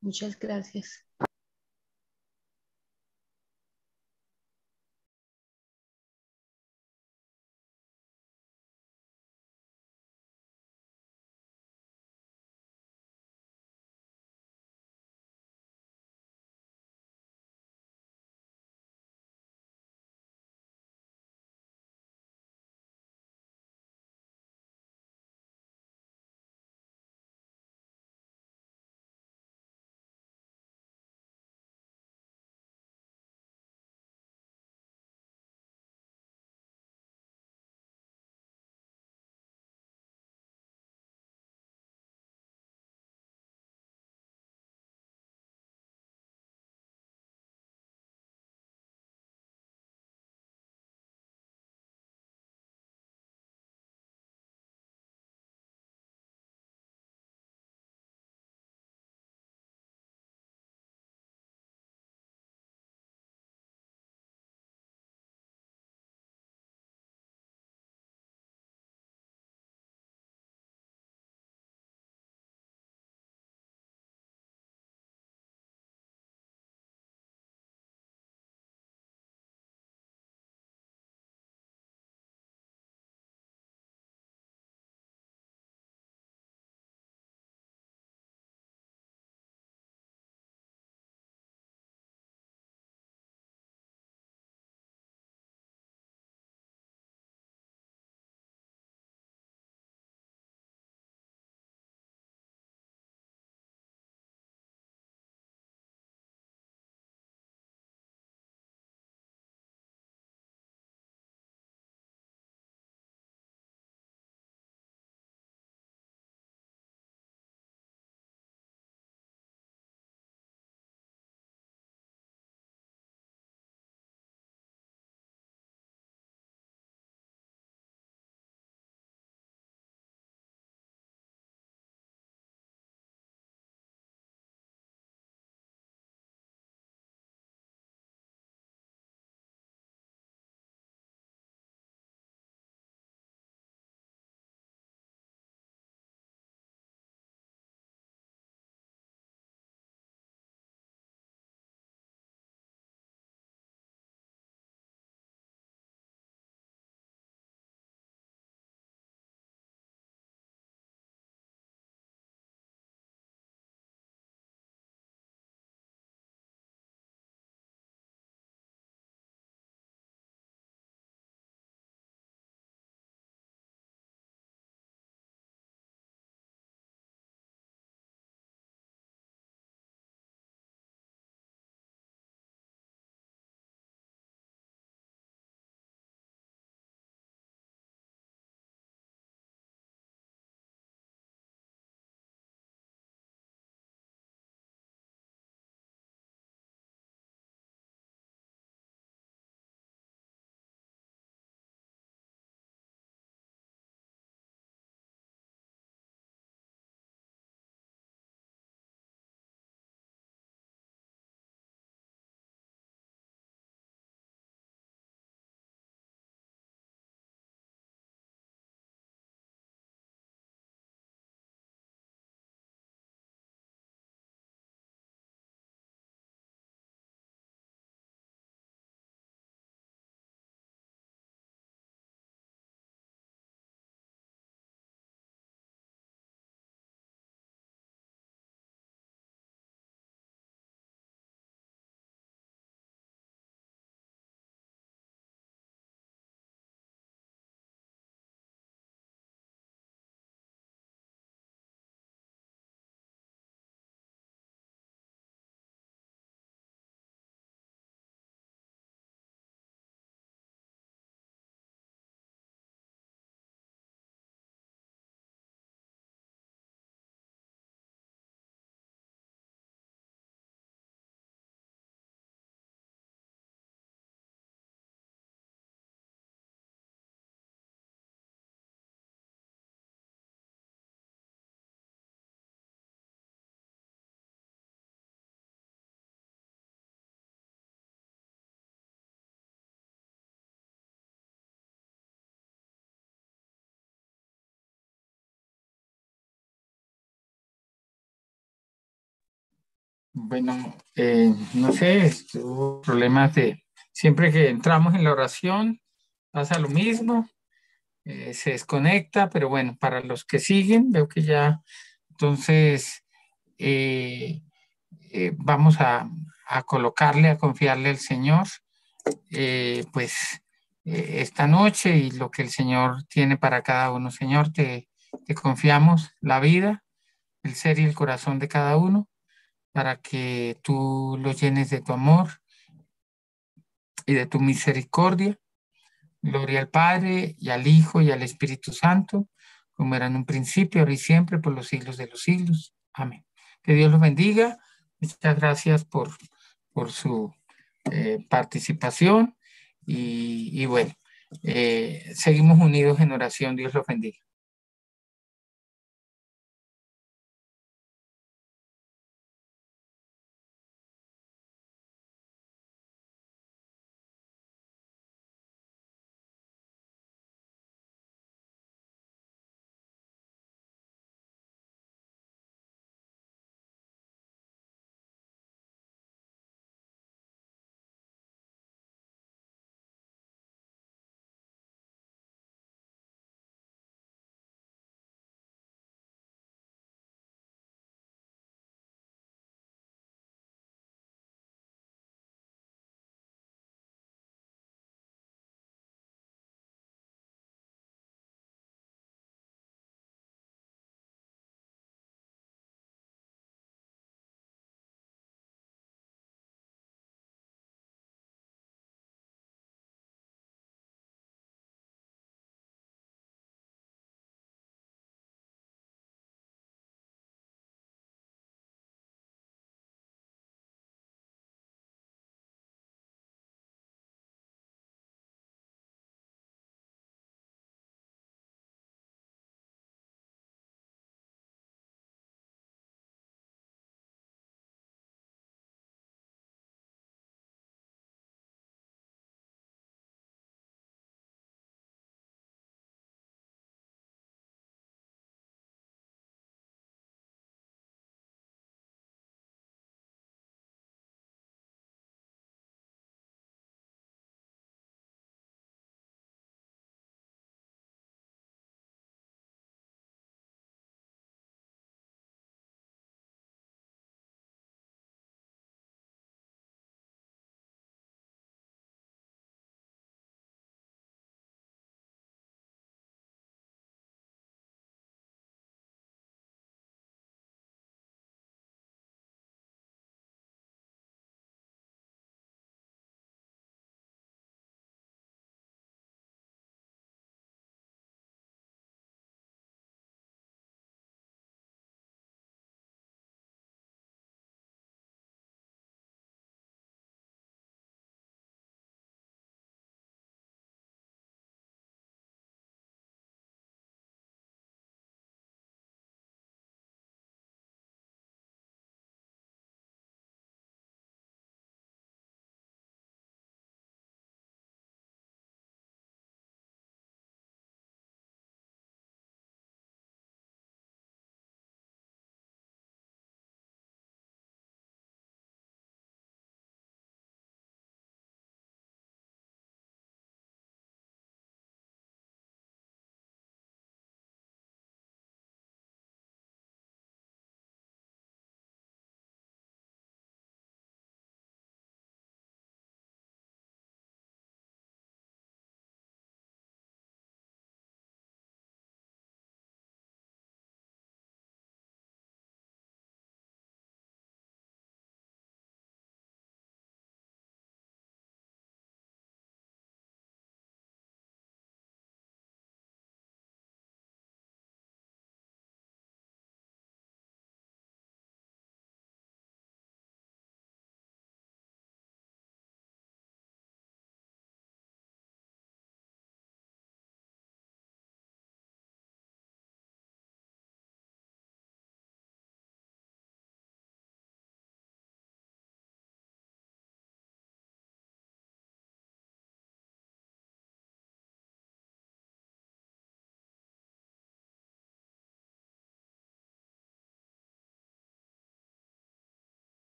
Muchas gracias. Bueno, no sé, tuvo problemas de... Siempre que entramos en la oración pasa lo mismo, se desconecta, pero bueno, para los que siguen, veo que ya, entonces, eh, vamos a colocarle, a confiarle al Señor, pues esta noche y lo que el Señor tiene para cada uno. Señor, te confiamos la vida, el ser y el corazón de cada uno para que tú lo llenes de tu amor y de tu misericordia. Gloria al Padre y al Hijo y al Espíritu Santo, como era en un principio, ahora y siempre, por los siglos de los siglos. Amén. Que Dios los bendiga. Muchas gracias por su participación y bueno, seguimos unidos en oración. Dios los bendiga.